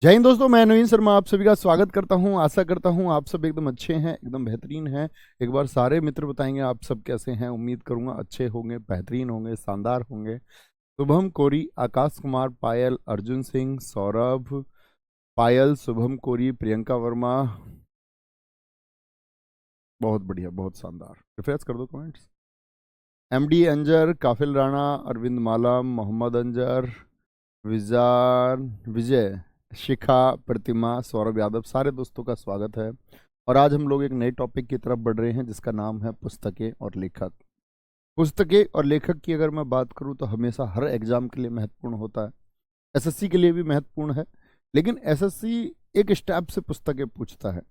जय हिंद दोस्तों, मैं नवीन शर्मा आप सभी का स्वागत करता हूं। आशा करता हूं आप सब एकदम अच्छे हैं, एकदम बेहतरीन हैं। एक बार सारे मित्र बताएंगे आप सब कैसे हैं। उम्मीद करूंगा अच्छे होंगे, बेहतरीन होंगे, शानदार होंगे। शुभम कोरी, आकाश कुमार, पायल, अर्जुन सिंह, सौरभ, पायल, शुभम कोरी, प्रियंका वर्मा। बहुत बढ़िया, बहुत शानदार। रिफ्रेश कर दो कमेंट्स। एमडी अंजर, काफिल राणा, अरविंद माला, मोहम्मद अंजर, विजान, विजय, शिखा, प्रतिमा, सौरभ यादव, सारे दोस्तों का स्वागत है। और आज हम लोग एक नए टॉपिक की तरफ बढ़ रहे हैं जिसका नाम है पुस्तकें और लेखक। पुस्तकें और लेखक की अगर मैं बात करूं तो हमेशा हर एग्जाम के लिए महत्वपूर्ण होता है। एसएससी के लिए भी महत्वपूर्ण है, लेकिन एसएससी एक स्टेप से पुस्तकें पूछता है।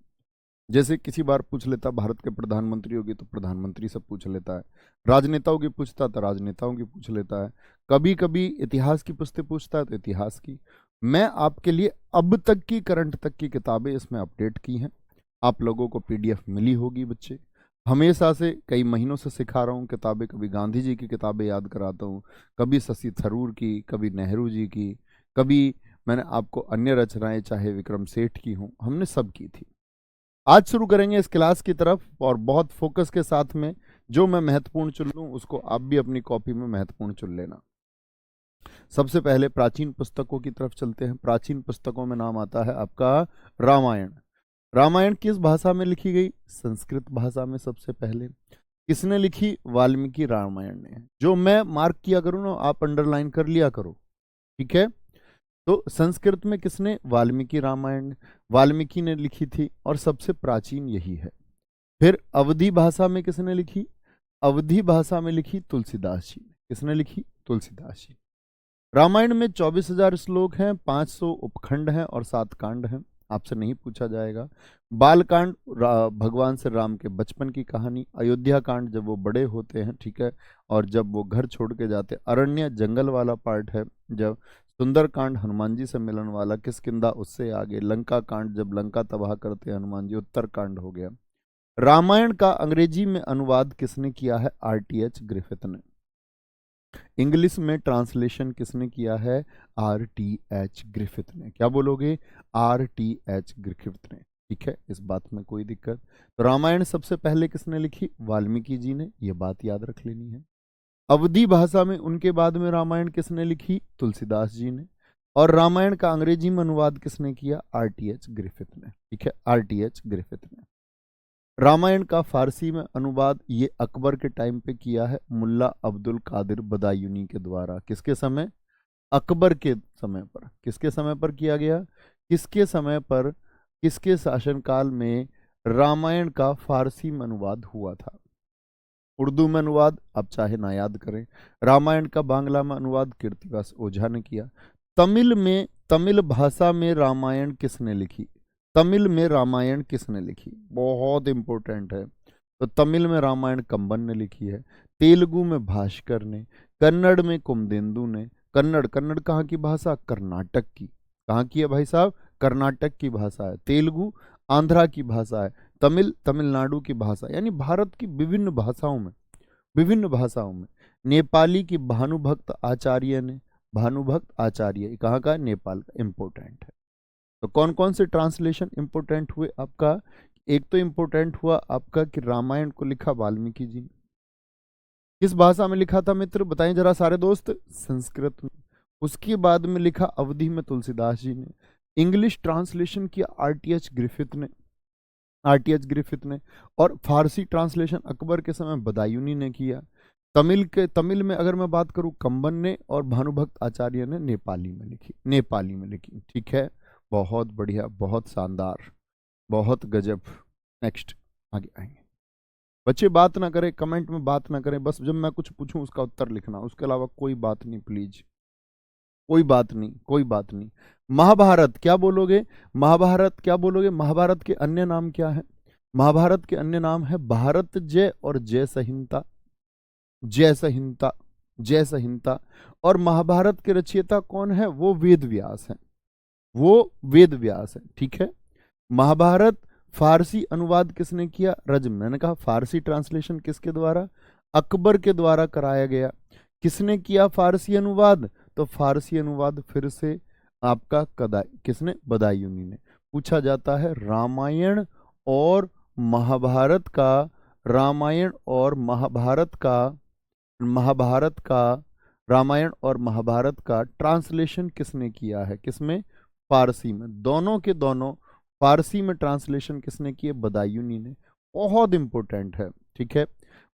जैसे किसी बार पूछ लेता भारत के प्रधानमंत्री होगी तो प्रधानमंत्री से पूछ लेता है, राजनेताओं की पूछता तो राजनेताओं की पूछ लेता है, कभी कभी इतिहास की पुस्तकें पूछता है तो इतिहास की। मैं आपके लिए अब तक की, करंट तक की किताबें इसमें अपडेट की हैं। आप लोगों को पीडीएफ मिली होगी बच्चे। हमेशा से कई महीनों से सिखा रहा हूँ किताबें। कभी गांधी जी की किताबें याद कराता हूँ, कभी शशि थरूर की, कभी नेहरू जी की, कभी मैंने आपको अन्य रचनाएं चाहे विक्रम सेठ की हों, हमने सब की थी। आज शुरू करेंगे इस क्लास की तरफ, और बहुत फोकस के साथ में। जो मैं महत्वपूर्ण चुन लूं उसको आप भी अपनी कॉपी में महत्वपूर्ण चुन लेना। सबसे पहले प्राचीन पुस्तकों की तरफ चलते हैं। प्राचीन पुस्तकों में नाम आता है आपका रामायण। रामायण किस भाषा में लिखी गई? संस्कृत भाषा में सबसे पहले। किसने लिखी? वाल्मीकि रामायण ने। जो मैं मार्क किया करूं ना, आप अंडरलाइन कर लिया करो, ठीक है। तो संस्कृत में किसने? वाल्मीकि रामायण, वाल्मीकि ने लिखी थी, और सबसे प्राचीन यही है। फिर अवधी भाषा में किसने लिखी? अवधी भाषा में लिखी तुलसीदास जी ने। किसने लिखी? तुलसीदास जी। रामायण में 24,000 श्लोक हैं, 500 उपखंड हैं और 7 कांड हैं। आपसे नहीं पूछा जाएगा। बाल कांड भगवान श्री राम के बचपन की कहानी। अयोध्या कांड जब वो बड़े होते हैं, ठीक है, और जब वो घर छोड़ के जाते। अरण्य जंगल वाला पार्ट है जब। सुंदर कांड हनुमान जी से मिलन वाला। किष्किंधा उससे आगे। लंका कांड जब लंका तबाह करते हैं हनुमान जी, उत्तर कांड हो गया। रामायण का अंग्रेजी में अनुवाद किसने किया है? आरटीएच ग्रिफिथ ने। इंग्लिश में ट्रांसलेशन किसने किया है? आरटीएच ग्रिफिथ ने। क्या बोलोगे? आरटीएच ग्रिफिथ ने, ठीक है। इस बात में कोई दिक्कत? तो रामायण सबसे पहले किसने लिखी? वाल्मीकि जी ने। यह बात याद रख लेनी है। अवधी भाषा में उनके बाद में रामायण किसने लिखी? तुलसीदास जी ने। और रामायण का अंग्रेजी में अनुवाद किसने किया? आरटीएच ग्रिफिथ ने, ठीक है, आरटीएच ग्रिफिथ ने। रामायण का फारसी में अनुवाद ये अकबर के टाइम पे किया है, मुल्ला अब्दुल कादिर बदायूनी के द्वारा। किसके समय? अकबर के समय पर। किसके समय पर किया गया? किसके समय पर, किसके शासनकाल में रामायण का फारसी में अनुवाद हुआ था? उर्दू में अनुवाद आप चाहे ना याद करें। रामायण का बांग्ला में अनुवाद कीर्तिवास ओझा ने किया। तमिल में, तमिल भाषा में रामायण किसने लिखी? तमिल में रामायण किसने लिखी? बहुत इंपॉर्टेंट है। तो तमिल में रामायण कंबन ने लिखी है। तेलुगु में भास्कर ने। कन्नड़ में कुमदेंदु ने। कन्नड़, कन्नड़ कहाँ की भाषा? कर्नाटक की। कहाँ की है भाई साहब? कर्नाटक की भाषा है। तेलुगु आंध्रा की भाषा है। तमिल तमिलनाडु की भाषा। यानी भारत की विभिन्न भाषाओं में, विभिन्न भाषाओं में। नेपाली की भानुभक्त आचार्य ने। भानुभक्त आचार्य कहाँ का? नेपाल का। इंपोर्टेंट है। तो कौन कौन से ट्रांसलेशन इंपोर्टेंट हुए आपका? एक तो इंपोर्टेंट हुआ आपका कि रामायण को लिखा वाल्मीकि जी ने। किस भाषा में लिखा था मित्र, बताएं जरा सारे दोस्त? संस्कृत में। उसके बाद में लिखा अवधी में तुलसीदास जी ने। इंग्लिश ट्रांसलेशन किया आरटीएच ग्रिफिथ ने, आरटीएच ग्रिफिथ ने। और फारसी ट्रांसलेशन अकबर के समय बदायूनी ने किया। तमिल में अगर मैं बात करूं, कंबन ने, और भानुभक्त आचार्य ने नेपाली में लिखी, नेपाली में लिखी, ठीक है। बहुत बढ़िया, बहुत शानदार, बहुत गजब। नेक्स्ट, आगे आएंगे। बच्चे बात ना करें, कमेंट में बात ना करें, बस जब मैं कुछ पूछूं उसका उत्तर लिखना, उसके अलावा कोई बात नहीं प्लीज। कोई बात नहीं, कोई बात नहीं। महाभारत क्या बोलोगे? महाभारत क्या बोलोगे? महाभारत के अन्य नाम क्या है? महाभारत के अन्य नाम है भारत जय और जय संहिता। जय संहिता, जय संहिता। और महाभारत के रचयिता कौन है? वो वेद व्यास है, वो वेद व्यास है, ठीक है। महाभारत फारसी अनुवाद किसने किया? रजम। मैंने कहा फारसी ट्रांसलेशन किसके द्वारा? अकबर के द्वारा कराया गया। किसने किया फारसी अनुवाद? तो फारसी अनुवाद फिर से आपका कदाई, किसने? बदायूनी ने। पूछा जाता है रामायण और महाभारत का, रामायण और महाभारत का, महाभारत का, रामायण और महाभारत का ट्रांसलेशन किसने किया है? किसमें? फारसी में। दोनों के दोनों फारसी में ट्रांसलेशन किसने किए? बदायूनी ने। बहुत इंपॉर्टेंट है, ठीक है।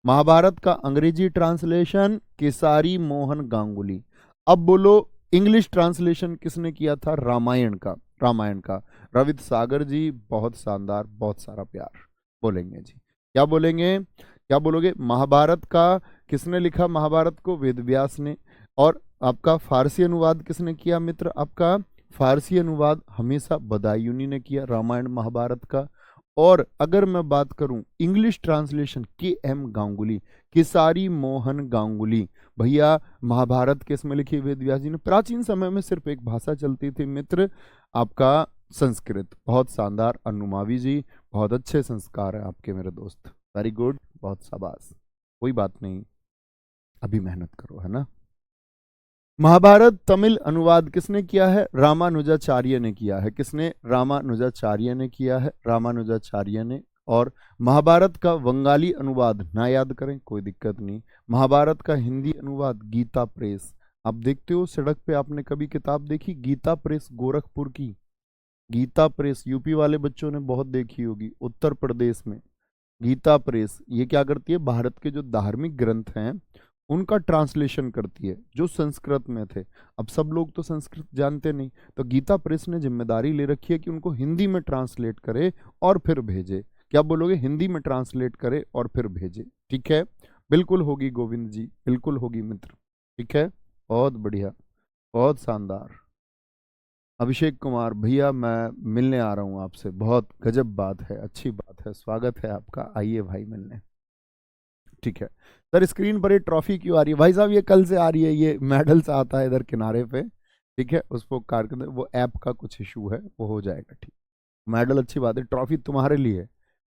महाभारत का अंग्रेजी ट्रांसलेशन केसारी मोहन गांगुली। अब बोलो इंग्लिश ट्रांसलेशन किसने किया था? रामायण का, रामायण का रवित सागर जी। बहुत शानदार, बहुत सारा प्यार बोलेंगे जी। क्या बोलेंगे? क्या बोलोगे? महाभारत का किसने लिखा? महाभारत को वेद व्यास ने। और आपका फारसी अनुवाद किसने किया मित्र? आपका फारसी अनुवाद हमेशा बदायूनी ने किया रामायण महाभारत का। और अगर मैं बात करूं इंग्लिश ट्रांसलेशन, के एम गांगुली, केसारी मोहन गांगुली। भैया महाभारत किस में लिखी? वेद व्यास जी ने। प्राचीन समय में सिर्फ एक भाषा चलती थी मित्र, आपका संस्कृत। बहुत शानदार अनुमावी जी, बहुत अच्छे संस्कार है आपके मेरे दोस्त, वेरी गुड, बहुत शाबाश। कोई बात नहीं, अभी मेहनत करो, है ना। महाभारत तमिल अनुवाद किसने किया है? रामानुजाचार्य ने किया है। किसने? रामानुजाचार्य ने किया है, रामानुजाचार्य ने। और महाभारत का बंगाली अनुवाद ना याद करें कोई दिक्कत नहीं, महाभारत का हिंदी अनुवाद गीता प्रेस। आप देखते हो सड़क पे आपने कभी किताब देखी गीता प्रेस गोरखपुर की? गीता प्रेस यूपी वाले बच्चों ने बहुत देखी होगी, उत्तर प्रदेश में गीता प्रेस ये क्या करती है? भारत के जो धार्मिक ग्रंथ हैं उनका ट्रांसलेशन करती है, जो संस्कृत में थे। अब सब लोग तो संस्कृत जानते नहीं, तो गीता प्रेस ने जिम्मेदारी ले रखी है कि उनको हिंदी में ट्रांसलेट करे और फिर भेजे। क्या बोलोगे? हिंदी में ट्रांसलेट करे और फिर भेजे, ठीक है। बिल्कुल होगी गोविंद जी, बिल्कुल होगी मित्र, ठीक है। बहुत बढ़िया, बहुत शानदार। अभिषेक कुमार भैया मैं मिलने आ रहा हूँ आपसे, बहुत गजब बात है, अच्छी बात है, स्वागत है आपका, आइए भाई मिलने, ठीक है। सर स्क्रीन पर ये ट्रॉफी क्यों आ रही है? भाई साहब ये कल से आ रही है, ये मेडल्स आता है इधर किनारे पे, ठीक है। उसको कार्य वो ऐप का कुछ इशू है, वो हो जाएगा ठीक। मेडल अच्छी बात है, ट्रॉफी तुम्हारे लिए।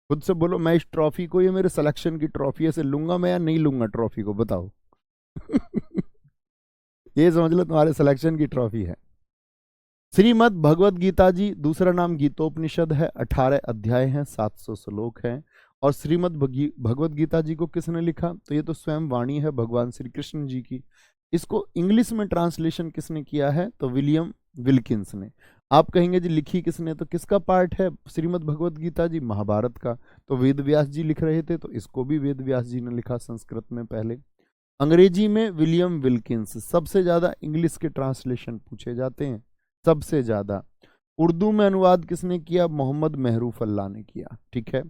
खुद से बोलो मैं इस ट्रॉफी को, ये मेरे सिलेक्शन की ट्रॉफी है, इसे लूंगा मैं या नहीं लूंगा ट्रॉफी को, बताओ। ये समझ लो तुम्हारे सिलेक्शन की ट्रॉफी है। श्रीमद् भगवद गीता जी, दूसरा नाम गीतोपनिषद है, 18 अध्याय हैं, 700 श्लोक हैं। और श्रीमद् भगवद गीता जी को किसने लिखा? तो ये तो स्वयं वाणी है भगवान श्री कृष्ण जी की। इसको इंग्लिश में ट्रांसलेशन किसने किया है? तो विलियम विल्किंस ने। आप कहेंगे जी लिखी किसने? तो किसका पार्ट है श्रीमद् भगवद गीता जी? महाभारत का। तो वेद व्यास जी लिख रहे थे, तो इसको भी वेद व्यास जी ने लिखा संस्कृत में पहले। अंग्रेजी में विलियम विल्किंस। सबसे ज्यादा इंग्लिश के ट्रांसलेशन पूछे जाते हैं, सबसे ज्यादा। उर्दू में अनुवाद किसने किया? मोहम्मद महरूफ अल्लाह ने किया, ठीक है।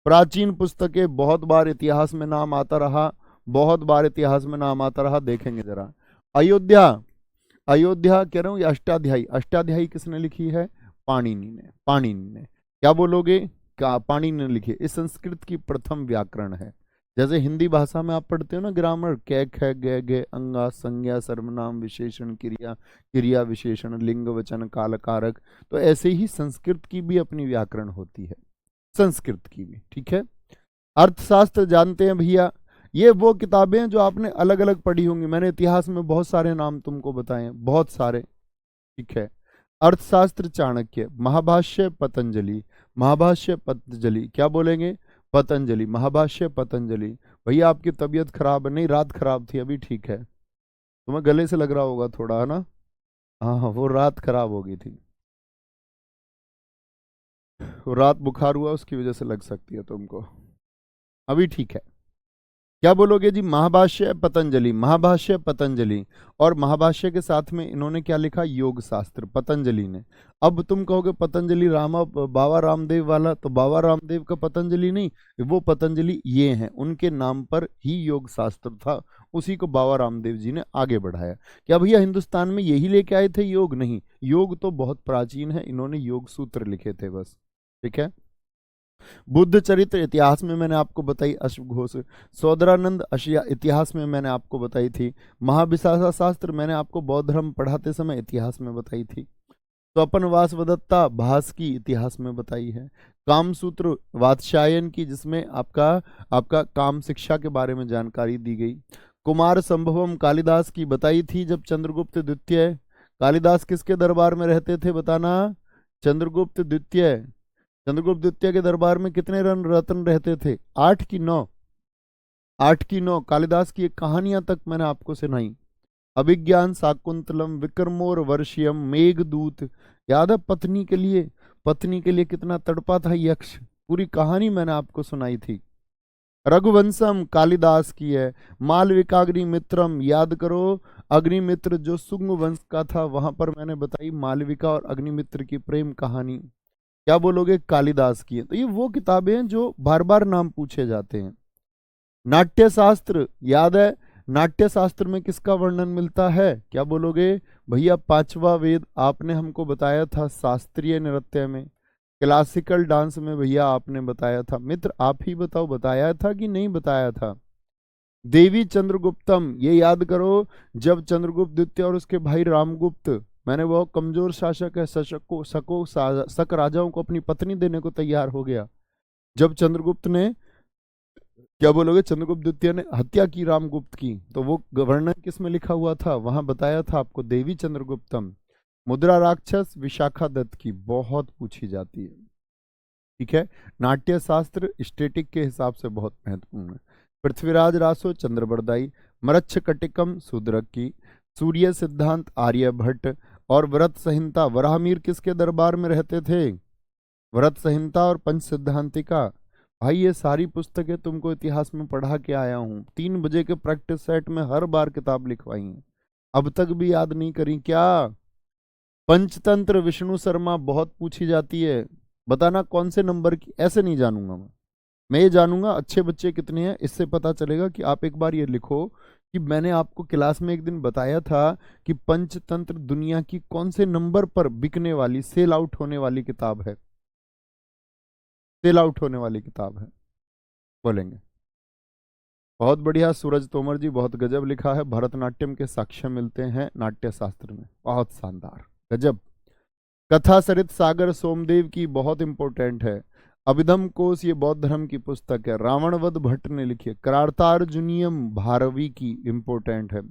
प्राचीन पुस्तकें, बहुत बार इतिहास में नाम आता रहा, बहुत बार इतिहास में नाम आता रहा, देखेंगे जरा। अयोध्या, अयोध्या कह रहा हूँ, ये अष्टाध्यायी, अष्टाध्यायी किसने लिखी है? पाणिनि ने, पाणिनि ने। क्या बोलोगे? क्या पाणिनि ने लिखी? इस संस्कृत की प्रथम व्याकरण है। जैसे हिंदी भाषा में आप पढ़ते हो ना ग्रामर, कै ख गे गे अंगा संज्ञा सर्वनाम विशेषण क्रिया, क्रिया विशेषण लिंग वचन काल कारक, तो ऐसे ही संस्कृत की भी अपनी व्याकरण होती है, संस्कृत की भी, ठीक है। अर्थशास्त्र जानते हैं भैया, ये वो किताबें हैं जो आपने अलग अलग पढ़ी होंगी, मैंने इतिहास में बहुत सारे नाम तुमको बताए हैं, बहुत सारे, ठीक है। अर्थशास्त्र चाणक्य, महाभाष्य पतंजलि, महाभाष्य पतंजलि, क्या बोलेंगे? पतंजलि, महाभाष्य पतंजलि। भैया आपकी तबीयत खराब है? नहीं, रात खराब थी, अभी ठीक है। तुम्हें गले से लग रहा होगा थोड़ा, है ना? हाँ हाँ, वो रात खराब हो गई थी, वो रात बुखार हुआ उसकी वजह से लग सकती है तुमको, अभी ठीक है। क्या बोलोगे जी? महाभाष्य पतंजलि, महाभाष्य पतंजलि। और महाभाष्य के साथ में इन्होंने क्या लिखा? योग शास्त्र, पतंजलि ने। अब तुम कहोगे पतंजलि रामा बाबा रामदेव वाला, तो बाबा रामदेव का पतंजलि नहीं, वो पतंजलि ये हैं, उनके नाम पर ही योग शास्त्र था, उसी को बाबा रामदेव जी ने आगे बढ़ाया। क्या भैया हिंदुस्तान में यही लेके आए थे योग? नहीं, योग तो बहुत प्राचीन है, इन्होंने योग सूत्र लिखे थे बस, ठीक है। बुद्ध चरित्र इतिहास में मैंने आपको बताई, अश्व घोष। सौदरानंद अशिया इतिहास में मैंने आपको बताई थी। महाविशासा शास्त्र मैंने आपको बौद्ध धर्म पढ़ाते समय इतिहास में बताई थी। तो अपन वासवदत्ता भास की इतिहास में बताई है। कामसूत्र वात्स्यायन की, जिसमें आपका आपका काम शिक्षा के बारे में जानकारी दी गई। कुमार संभवम कालिदास की बताई थी जब चंद्रगुप्त द्वितीय कालिदास किसके दरबार में रहते थे बताना? चंद्रगुप्त द्वितीय। चंद्रगुप्त द्वितीय के दरबार में कितने रत्न रहते थे? 8 की 9? 8 की 9। कालिदास की एक कहानियां तक मैंने आपको सुनाई। अभिज्ञान शाकुंतलम, विक्रमोर वर्षियम, मेघदूत। याद है पत्नी के लिए कितना तड़पा था यक्ष? पूरी कहानी मैंने आपको सुनाई थी। रघुवंशम कालिदास की है। मालविकाग्निमित्रम, याद करो, अग्निमित्र जो शुंग वंश का था, वहां पर मैंने बताई मालविका और अग्निमित्र की प्रेम कहानी। क्या बोलोगे? कालिदास की है। तो ये वो किताबें हैं जो बार बार नाम पूछे जाते हैं। नाट्य शास्त्र याद है? नाट्य शास्त्र में किसका वर्णन मिलता है? क्या बोलोगे? भैया पांचवा वेद आपने हमको बताया था शास्त्रीय नृत्य में, क्लासिकल डांस में भैया आपने बताया था। मित्र आप ही बताओ, बताया था कि नहीं बताया था? देवी चंद्रगुप्तम, ये याद करो, जब चंद्रगुप्त द्वितीय और उसके भाई रामगुप्त, मैंने वो कमजोर शासक है, शक राजाओं को अपनी पत्नी देने को तैयार हो गया। जब चंद्रगुप्त ने, क्या बोलोगे, चंद्रगुप्त द्वितीय ने हत्या की रामगुप्त की, तो वो वर्णन किस में लिखा हुआ था? वहां बताया था आपको, देवी चंद्रगुप्तम। मुद्रा राक्षस विशाखा दत्त की, बहुत पूछी जाती है। ठीक है, नाट्य शास्त्र स्टेटिक के हिसाब से बहुत महत्वपूर्ण है। पृथ्वीराज रासो चंद्रबरदाई, मरच्छ कटिकम शूद्रक की, सूर्य सिद्धांत आर्यभट्ट, और व्रत संहिता वराहमिहिर किसके दरबार में रहते थे? व्रत संहिता और पंच सिद्धांतिका। भाई ये सारी पुस्तकें तुमको इतिहास में पढ़ा के आया हूं, 3 बजे के प्रैक्टिस सेट में हर बार किताब लिखवाई है, अब तक भी याद नहीं करी क्या? पंचतंत्र विष्णु शर्मा बहुत पूछी जाती है, बताना कौन से नंबर की? ऐसे नहीं जानूंगा मैं ये जानूंगा अच्छे बच्चे कितने हैं, इससे पता चलेगा कि आप एक बार ये लिखो कि मैंने आपको क्लास में एक दिन बताया था कि पंचतंत्र दुनिया की कौन से नंबर पर बिकने वाली, सेल आउट होने वाली किताब है, सेल आउट होने वाली किताब है, बोलेंगे? बहुत बढ़िया सूरज तोमर जी, बहुत गजब लिखा है। भरतनाट्यम के साक्ष्य मिलते हैं नाट्य शास्त्र में, बहुत शानदार, गजब। कथा सरित सागर सोमदेव की बहुत इंपॉर्टेंट है। अभिधम कोश ये बौद्ध धर्म की पुस्तक है, रावणवध भट्ट ने लिखी है। करार्तार्जुनियम भारवी की इंपॉर्टेंट है।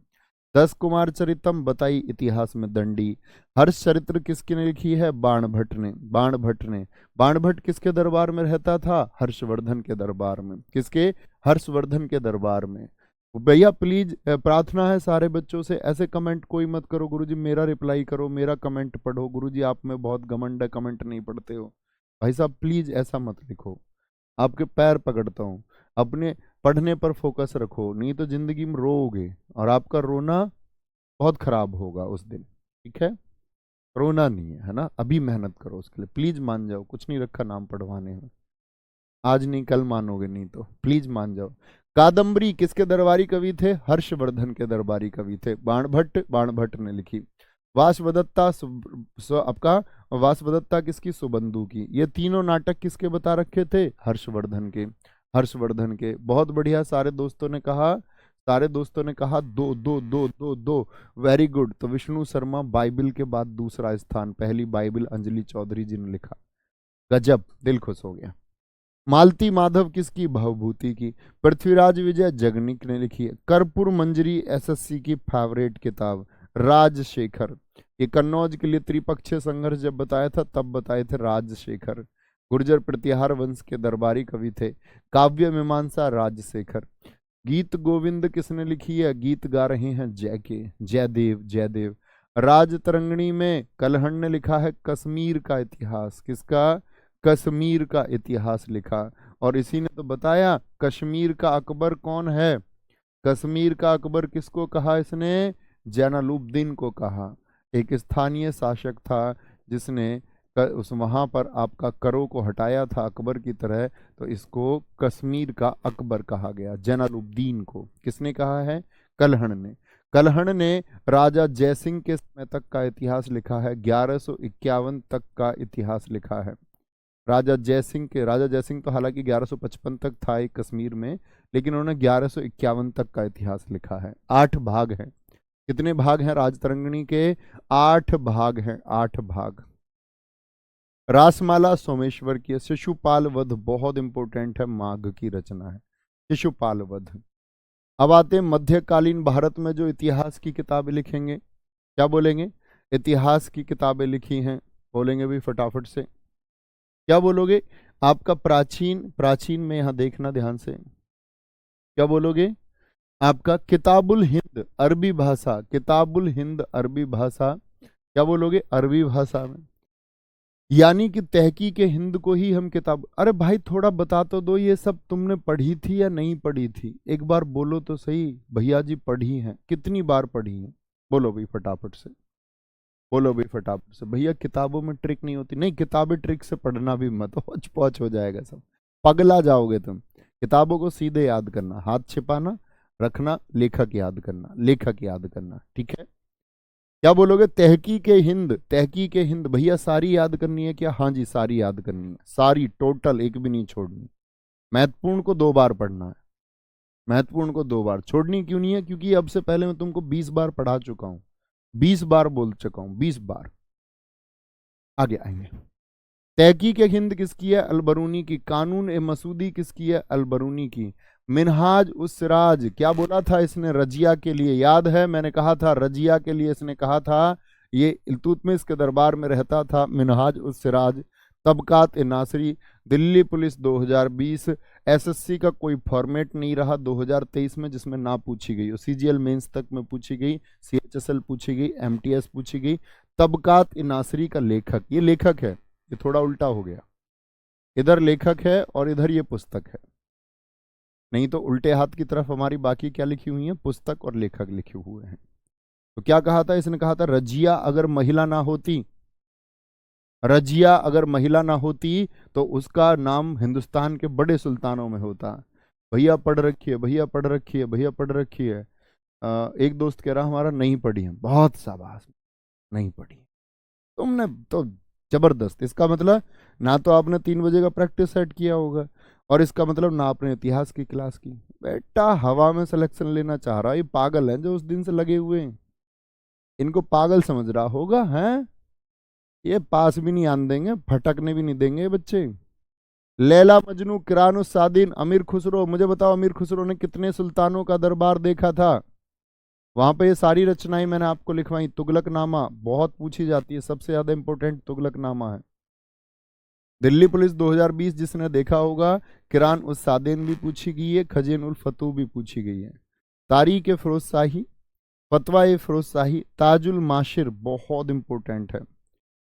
10 कुमार चरितम बताई इतिहास में दंडी। हर्ष चरित्र किसकी ने लिखी है? बाण भट्ट ने, बाण भट्ट ने। बाण भट्ट किसके दरबार में रहता था? हर्षवर्धन के दरबार में। किसके? हर्षवर्धन के दरबार में। भैया प्लीज प्रार्थना है सारे बच्चों से, ऐसे कमेंट कोई मत करो, गुरुजी मेरा रिप्लाई करो, मेरा कमेंट पढ़ो, गुरुजी आप में बहुत घमंड है, कमेंट नहीं पढ़ते हो। भाई साहब प्लीज ऐसा मत लिखो, आपके पैर पकड़ता हूँ, अपने पढ़ने पर फोकस रखो, नहीं तो जिंदगी में रोओगे और आपका रोना बहुत खराब होगा उस दिन। ठीक है, रोना नहीं है ना, अभी मेहनत करो उसके लिए, प्लीज मान जाओ, कुछ नहीं रखा नाम पढ़वाने में, आज नहीं कल मानोगे, नहीं तो प्लीज मान जाओ। कादम्बरी किसके दरबारी कवि थे? हर्षवर्धन के दरबारी कवि थे। बाण भट्ट ने लिखी। वासवदत्ता आपका वासवदत्ता किसकी? सुबंधु की। ये तीनों नाटक किसके बता रखे थे? हर्षवर्धन के, हर्षवर्धन के। बहुत बढ़िया, सारे दोस्तों ने कहा, सारे दोस्तों ने कहा दो दो दो दो दो, वेरी गुड। तो विष्णु शर्मा बाइबिल के बाद दूसरा स्थान, पहली बाइबिल अंजलि चौधरी जी ने लिखा, गजब, दिल खुश हो गया। मालती माधव किसकी? भवभूति की। पृथ्वीराज विजय जगनिक ने लिखी है। कर्पूर मंजरी एसएससी की फेवरेट किताब। राजशेखर, ये कन्नौज के लिए त्रिपक्षीय संघर्ष जब बताया था तब बताए थे राजशेखर। गुर्जर प्रतिहार वंश के दरबारी कवि थे। काव्य मीमांसा राजशेखर। गीत गोविंद किसने लिखी है? गीत गा रहे हैं जयदेव, जयदेव। राज तरंगिणी में कलहण ने लिखा है कश्मीर का इतिहास। किसका? कश्मीर का इतिहास लिखा। और इसी ने तो बताया कश्मीर का अकबर कौन है। कश्मीर का अकबर किसको कहा इसने? जैनुलब्दीन को कहा, एक स्थानीय शासक था जिसने उस वहां पर आपका करों को हटाया था अकबर की तरह, तो इसको कश्मीर का अकबर कहा गया, जैनुलब्दीन को। किसने कहा है? कलहण ने। कलहण ने राजा जयसिंह के समय तक का इतिहास लिखा है, 1151 तक का इतिहास लिखा है। राजा जयसिंह तो हालांकि 1155 तक था एक कश्मीर में, लेकिन उन्होंने 1151 तक का इतिहास लिखा है। 8 भाग हैं। कितने भाग हैं राजतरंगिणी के? 8 भाग हैं, 8 भाग। रासमाला सोमेश्वर की। शिशुपाल वध बहुत इंपॉर्टेंट है, माघ की रचना है शिशुपाल वध। अब आते हैं मध्यकालीन भारत में जो इतिहास की किताबें लिखेंगे, क्या बोलेंगे? इतिहास की किताबें लिखी हैं? बोलेंगे भी फटाफट से, क्या बोलोगे? आपका प्राचीन, प्राचीन में यहां देखना ध्यान से, क्या बोलोगे? आपका किताबुल हिंद अरबी भाषा, किताबुल हिंद अरबी भाषा, क्या बोलोगे? अरबी भाषा में। यानी कि तहकीक हिंद को ही हम किताब, अरे भाई थोड़ा बता तो दो, ये सब तुमने पढ़ी थी या नहीं पढ़ी थी? एक बार बोलो तो सही। भैया जी पढ़ी हैं, कितनी बार पढ़ी हैं? बोलो भाई फटाफट से, बोलो भाई फटाफट से। भैया किताबों में ट्रिक नहीं होती, नहीं किताबें ट्रिक से पढ़ना भी मत, होच पौच हो जाएगा सब, पगला जाओगे तुम। किताबों को सीधे याद करना, हाथ छिपाना, रखना, लेखक याद करना, लेखक याद करना, ठीक है? क्या बोलोगे? तहकीक हिंद, तहकीक हिंद, भैया सारी याद करनी है क्या? हाँ जी सारी याद करनी है, सारी टोटल, एक भी नहीं छोड़नी। महत्वपूर्ण को 2 बार पढ़ना है, महत्वपूर्ण को 2 बार। छोड़नी क्यों नहीं है? क्योंकि अब से पहले मैं तुमको 20 बार पढ़ा चुका हूं, 20 बार बोल चुका हूं, 20 बार। आगे आएंगे। तहकीक हिंद किसकी है? अलबरूनी की। कानून ए मसूदी किसकी है? अलबरूनी की। मिनहाज उस सिराज, क्या बोला था इसने? रजिया के लिए, याद है मैंने कहा था रजिया के लिए इसने कहा था। ये इल्तुतमिश के दरबार में रहता था। मिनहाज उस सिराज। तबकात ए नासरी। दिल्ली पुलिस 2020। एसएससी का कोई फॉर्मेट नहीं रहा 2023 में जिसमें ना पूछी गई हो। सीजीएल मेंस तक में पूछी गई, सीएचएसएल पूछी गई, एमटीएस पूछी गई। तबकात ए नासरी का लेखक, ये लेखक है, ये थोड़ा उल्टा हो गया, इधर लेखक है और इधर ये पुस्तक है, नहीं तो उल्टे हाथ की तरफ हमारी बाकी क्या लिखी हुई है? पुस्तक और लेखक लिखे हुए हैं। तो क्या कहा था इसने? कहा था रजिया अगर महिला ना होती, रजिया अगर महिला ना होती तो उसका नाम हिंदुस्तान के बड़े सुल्तानों में होता। भैया पढ़ रखी है, भैया पढ़ रखी है, भैया पढ़ रखी है। एक दोस्त कह रहा हमारा नहीं पढ़ी है, बहुत शाबाश, नहीं पढ़ी तुमने तो, जबरदस्त। इसका मतलब ना तो आपने 3 बजे का प्रैक्टिस सेट किया होगा, और इसका मतलब ना आपने इतिहास की क्लास की। बेटा हवा में सिलेक्शन लेना चाह रहा है, ये पागल है जो उस दिन से लगे हुए हैं, इनको पागल समझ रहा होगा हैं? ये पास भी नहीं आन देंगे, भटकने भी नहीं देंगे ये बच्चे। लैला मजनू, किरानुस सादीन, अमीर खुसरो, मुझे बताओ अमीर खुसरो ने कितने सुल्तानों का दरबार देखा था? वहां पे ये सारी रचनाएं मैंने आपको लिखवाई। तुगलकनामा बहुत पूछी जाती है, सबसे ज्यादा इंपॉर्टेंट तुगलकनामा है। दिल्ली पुलिस 2020 जिसने देखा होगा, किरान उस सादेन भी पूछी गई है, खजीन उल फतू भी पूछी गई है। तारीख ए फिरोज शाही, फतवा ए फिरोज शाही, ताजुल माशिर बहुत इंपॉर्टेंट है।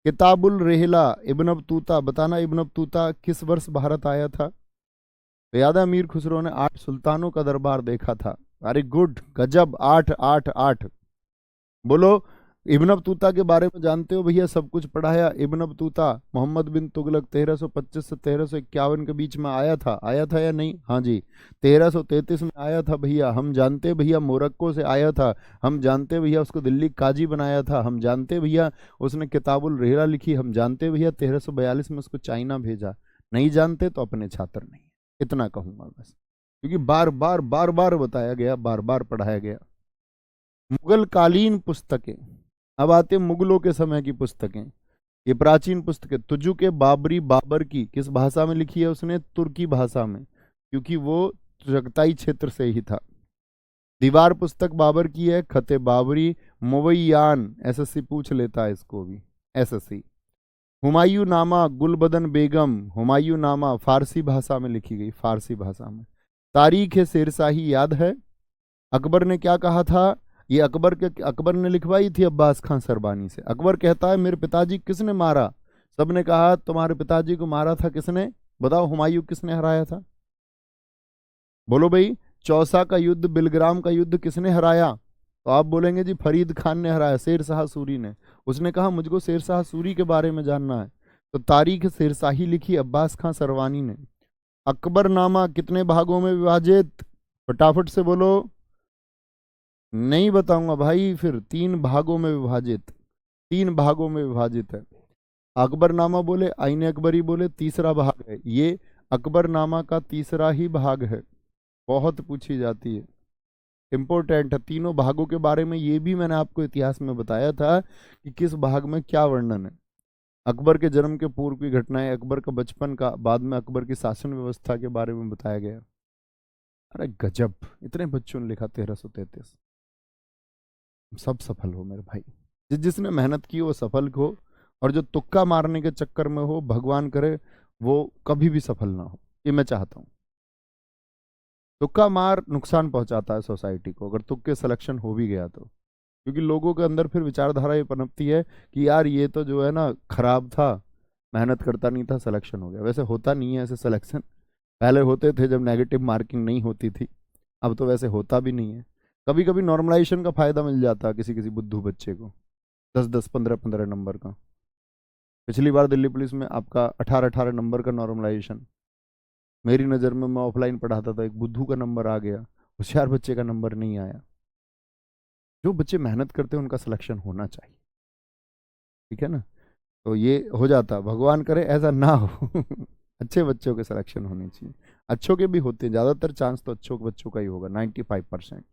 किताबुल रेहला, इब्न बतूता, बताना इब्न बतूता किस वर्ष भारत आया था? तो याद है अमीर खुसरो ने 8 सुल्तानों का दरबार देखा था। वेरी गुड, गजब, 8 8 8। बोलो इब्न बतूता के बारे में जानते हो? भैया सब कुछ पढ़ाया। इब्न बतूता मोहम्मद बिन तुगलक 1325 से 1351 के बीच में आया था या नहीं? हाँ जी। 1333 में आया था भैया, हम जानते भैया। मोरक्को से आया था, हम जानते भैया। उसको दिल्ली काजी बनाया था, हम जानते भैया। उसने किताबुल रेहला लिखी, हम जानते भैया। 1342 में उसको चाइना भेजा। नहीं जानते तो अपने छात्र नहीं। इतना कहूंगा बस, क्योंकि बार बार बार बार बताया गया, बार बार पढ़ाया गया। मुगल कालीन पुस्तकें, अब आते हैं मुगलों के समय की पुस्तकें। ये प्राचीन पुस्तकें, तुजुक बाबरी, बाबर की किस भाषा में लिखी है उसने? तुर्की भाषा में, क्योंकि वो चगताई क्षेत्र से ही था। दीवार पुस्तक बाबर की है, खते बाबरी। मुवैयान, एसएससी पूछ लेता है इसको भी, एसएससी। हुमायूं नामा, गुलबदन बेगम, हुमायूं नामा फारसी भाषा में लिखी गई, फारसी भाषा में। तारीख है शेरशाही, याद है? अकबर ने क्या कहा था? ये अकबर ने लिखवाई थी अब्बास खान सरबानी से। अकबर कहता है मेरे पिताजी किसने मारा? सबने कहा तुम्हारे पिताजी को मारा था किसने? बताओ हुमायूं किसने हराया था? बोलो भाई। चौसा का युद्ध, बिलग्राम का युद्ध किसने हराया? तो आप बोलेंगे जी फरीद खान ने हराया, शेर शाह सूरी ने। उसने कहा मुझको शेर शाह सूरी के बारे में जानना है, तो तारीख शेरशाही लिखी अब्बास खान सरवानी ने। अकबरनामा कितने भागों में विभाजित? फटाफट से बोलो। नहीं बताऊंगा भाई, फिर 3 भागों में विभाजित, 3 भागों में विभाजित है। अकबरनामा बोले, आईने अकबरी बोले, तीसरा भाग है ये। अकबरनामा का तीसरा ही भाग है, बहुत पूछी जाती है, इंपॉर्टेंट है। तीनों भागों के बारे में ये भी मैंने आपको इतिहास में बताया था कि किस भाग में क्या वर्णन है। अकबर के जन्म के पूर्व की घटनाएं, अकबर का बचपन का, बाद में अकबर की शासन व्यवस्था के बारे में बताया गया। अरे गजब, इतने बच्चों ने लिखा 1333। सब सफल हो मेरे भाई, जिसने मेहनत की वो सफल हो, और जो तुक्का मारने के चक्कर में हो, भगवान करे वो कभी भी सफल ना हो। ये मैं चाहता हूँ। तुक्का मार नुकसान पहुंचाता है सोसाइटी को, अगर तुक्के सिलेक्शन हो भी गया तो। क्योंकि लोगों के अंदर फिर विचारधारा ये पनपती है कि यार ये तो जो है ना खराब था, मेहनत करता नहीं था, सिलेक्शन हो गया। वैसे होता नहीं है ऐसे सिलेक्शन। पहले होते थे जब नेगेटिव मार्किंग नहीं होती थी, अब तो वैसे होता भी नहीं है। कभी कभी नॉर्मलाइजेशन का फायदा मिल जाता है किसी किसी बुद्धू बच्चे को, 10-10, 15-15 नंबर का। पिछली बार दिल्ली पुलिस में आपका 18-18 नंबर का नॉर्मलाइजेशन, मेरी नज़र में, मैं ऑफलाइन पढ़ाता था, एक बुद्धू का नंबर आ गया, होशियार बच्चे का नंबर नहीं आया। जो बच्चे मेहनत करते हैं उनका सिलेक्शन होना चाहिए, ठीक है ना। तो ये हो जाता, भगवान करे ऐसा ना हो। अच्छे बच्चों के सिलेक्शन होने चाहिए। अच्छों के भी होते हैं, ज़्यादातर चांस तो अच्छों के बच्चों का ही होगा, 95%।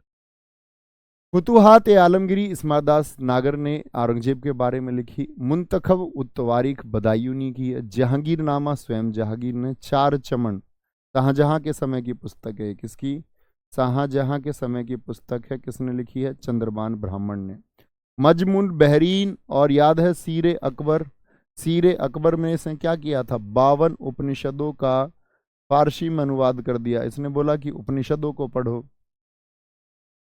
फुतुहात ए आलमगिरी इस्मादास नागर ने औरंगजेब के बारे में लिखी। मुंतखब उत्तवारिख बदायूनी की है। जहांगीरनामा स्वयं जहांगीर ने। चार चमन शाहजहां के समय की पुस्तक है, किसकी? शाहजहां के समय की पुस्तक है। किसने लिखी है? चंद्रबान ब्राह्मण ने। मजमुन बहरीन और याद है सीरे अकबर। सीरे अकबर में इसने क्या किया था? 52 उपनिषदों का फारसी में अनुवाद कर दिया। इसने बोला कि उपनिषदों को पढ़ो,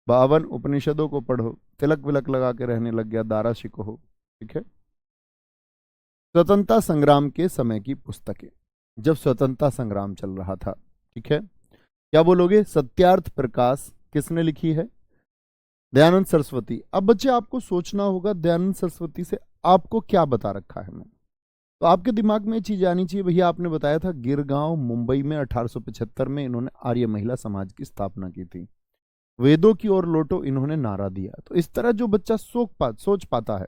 52 उपनिषदों को पढ़ो। तिलक विलक लगा के रहने लग गया, दारा शिकोह, ठीक है। स्वतंत्रता संग्राम के समय की पुस्तकें, जब स्वतंत्रता संग्राम चल रहा था, ठीक है। क्या बोलोगे? सत्यार्थ प्रकाश किसने लिखी है? दयानंद सरस्वती। अब बच्चे आपको सोचना होगा दयानंद सरस्वती से आपको क्या बता रखा है मैं। तो आपके दिमाग में ये चीज आनी चाहिए, भैया आपने बताया था गिरगांव मुंबई में 1875 में इन्होंने आर्य महिला समाज की स्थापना की थी। वेदों की ओर लौटो इन्होंने नारा दिया। तो इस तरह जो बच्चा सोच पाता है,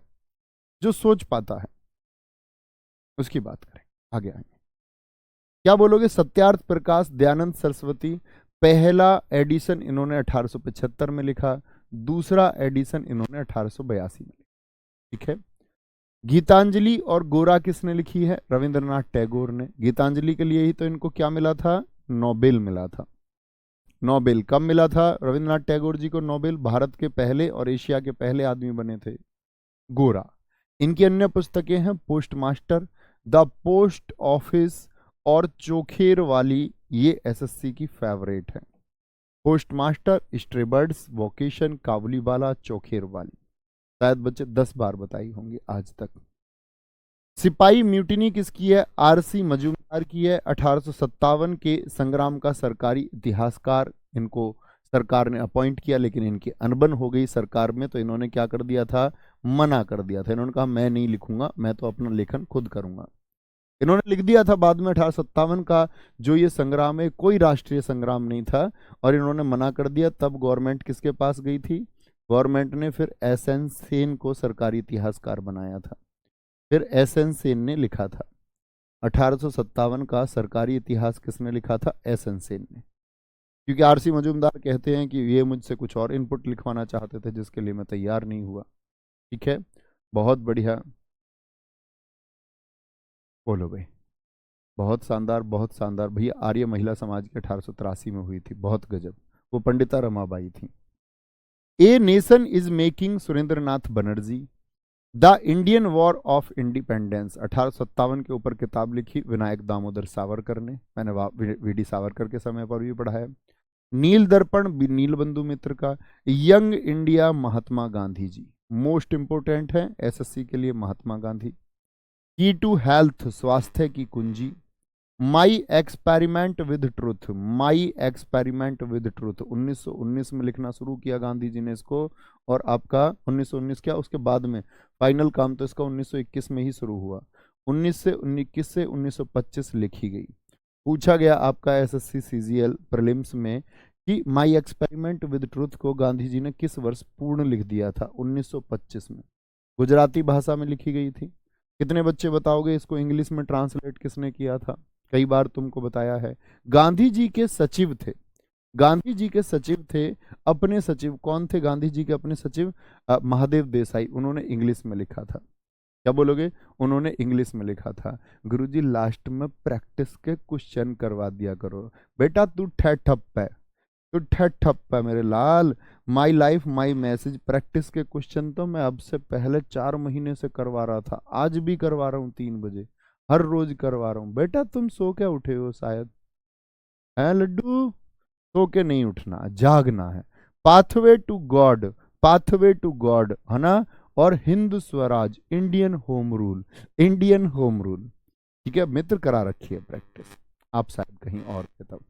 जो सोच पाता है, उसकी बात करें, आगे आएंगे। क्या बोलोगे? सत्यार्थ प्रकाश, दयानंद सरस्वती। पहला एडिशन इन्होंने 1875 में लिखा, दूसरा एडिशन इन्होंने 1882 में लिखा, ठीक है। गीतांजलि और गोरा किसने लिखी है? रविंद्रनाथ टैगोर ने। गीतांजलि के लिए ही तो इनको क्या मिला था? नोबेल मिला था। नोबेल कब मिला था रविंद्रनाथ टैगोर जी को? नोबेल भारत के पहले और एशिया के पहले आदमी बने थे, गोरा। इनकी अन्य पुस्तकें हैं post master, the post office और चोखेर वाली, ये एसएससी की फेवरेट है। पोस्ट मास्टर, स्ट्रेबर्ड्स, वोकेशन, काबुलीवाला, चोखेर वाली। शायद बच्चे 10 बार बताई होंगी आज तक। सिपाही म्यूटिनी किसकी है? आरसी मजूमदार की है। 1857 के संग्राम का सरकारी इतिहासकार इनको सरकार ने अपॉइंट किया, लेकिन इनकी अनबन हो गई सरकार में, तो इन्होंने क्या कर दिया था? मना कर दिया था। इन्होंने कहा मैं नहीं लिखूंगा, मैं तो अपना लेखन खुद करूंगा। इन्होंने लिख दिया था बाद में 1857 का जो ये संग्राम है कोई राष्ट्रीय संग्राम नहीं था, और इन्होंने मना कर दिया। तब गवर्नमेंट किसके पास गई थी? गवर्नमेंट ने फिर एसएन सेन को सरकारी इतिहासकार बनाया था। फिर एसएन सेन ने लिखा था 1857 का सरकारी इतिहास। किसने लिखा था? एसएन सेन ने। क्योंकि आरसी मजूमदार कहते हैं कि ये मुझसे कुछ और इनपुट लिखवाना चाहते थे जिसके लिए मैं तैयार नहीं हुआ, ठीक है। बहुत बढ़िया, बोलो भाई। बहुत शानदार, बहुत शानदार भैया। आर्य महिला समाज की 1883 में हुई थी, बहुत गजब। वो पंडिता रमाबाई थी। A nation is making, Surendra Nath Banerjee. The Indian war of independence, 1857 के ऊपर किताब लिखी विनायक दामोदर सावरकर ने। मैंने वीडी सावरकर के समय पर भी पढ़ा है। नील दर्पण नील बंधु मित्र का। Young India Mahatma Gandhi ji, most important है एसएससी के लिए महात्मा गांधी। की टू हेल्थ, स्वास्थ्य की कुंजी। My experiment with truth, my experiment with truth 1919 में लिखना शुरू किया गांधी जी ने इसको, और आपका 1919 क्या उसके बाद में फाइनल काम तो इसका 1921 में ही शुरू हुआ। 1921 से 1925 लिखी गई। पूछा गया आपका एसएससी सीजीएल प्रीलिम्स में कि माई एक्सपेरिमेंट विद ट्रूथ को गांधी जी ने किस वर्ष पूर्ण लिख दिया था? 1925 में। गुजराती भाषा में लिखी गई थी। कितने बच्चे बताओगे इसको इंग्लिश में ट्रांसलेट किसने किया था? कई बार तुमको बताया है। गांधी जी के सचिव थे, गांधी जी के सचिव थे। अपने सचिव कौन थे गांधी जी के अपने सचिव? महादेव देसाई। उन्होंने इंग्लिश में लिखा था। क्या बोलोगे? उन्होंने इंग्लिश में लिखा था। गुरुजी लास्ट में प्रैक्टिस के क्वेश्चन करवा दिया करो बेटा, तू ठहर ठप है, तू ठहर ठप है मेरे लाल। My life my message practice के क्वेश्चन तो मैं अब से पहले 4 महीने से करवा रहा था, आज भी करवा रहा हूँ 3 बजे, हर रोज करवा रहा हूँ। बेटा तुम सो क्या उठे हो शायद, है लड्डू? सो के नहीं उठना, जागना है। Pathway to God, pathway to God, है ना? और Hind Swaraj, Indian home rule, Indian home rule. ठीक है मित्र, करा रखी है प्रैक्टिस, आप शायद कहीं और थे तब।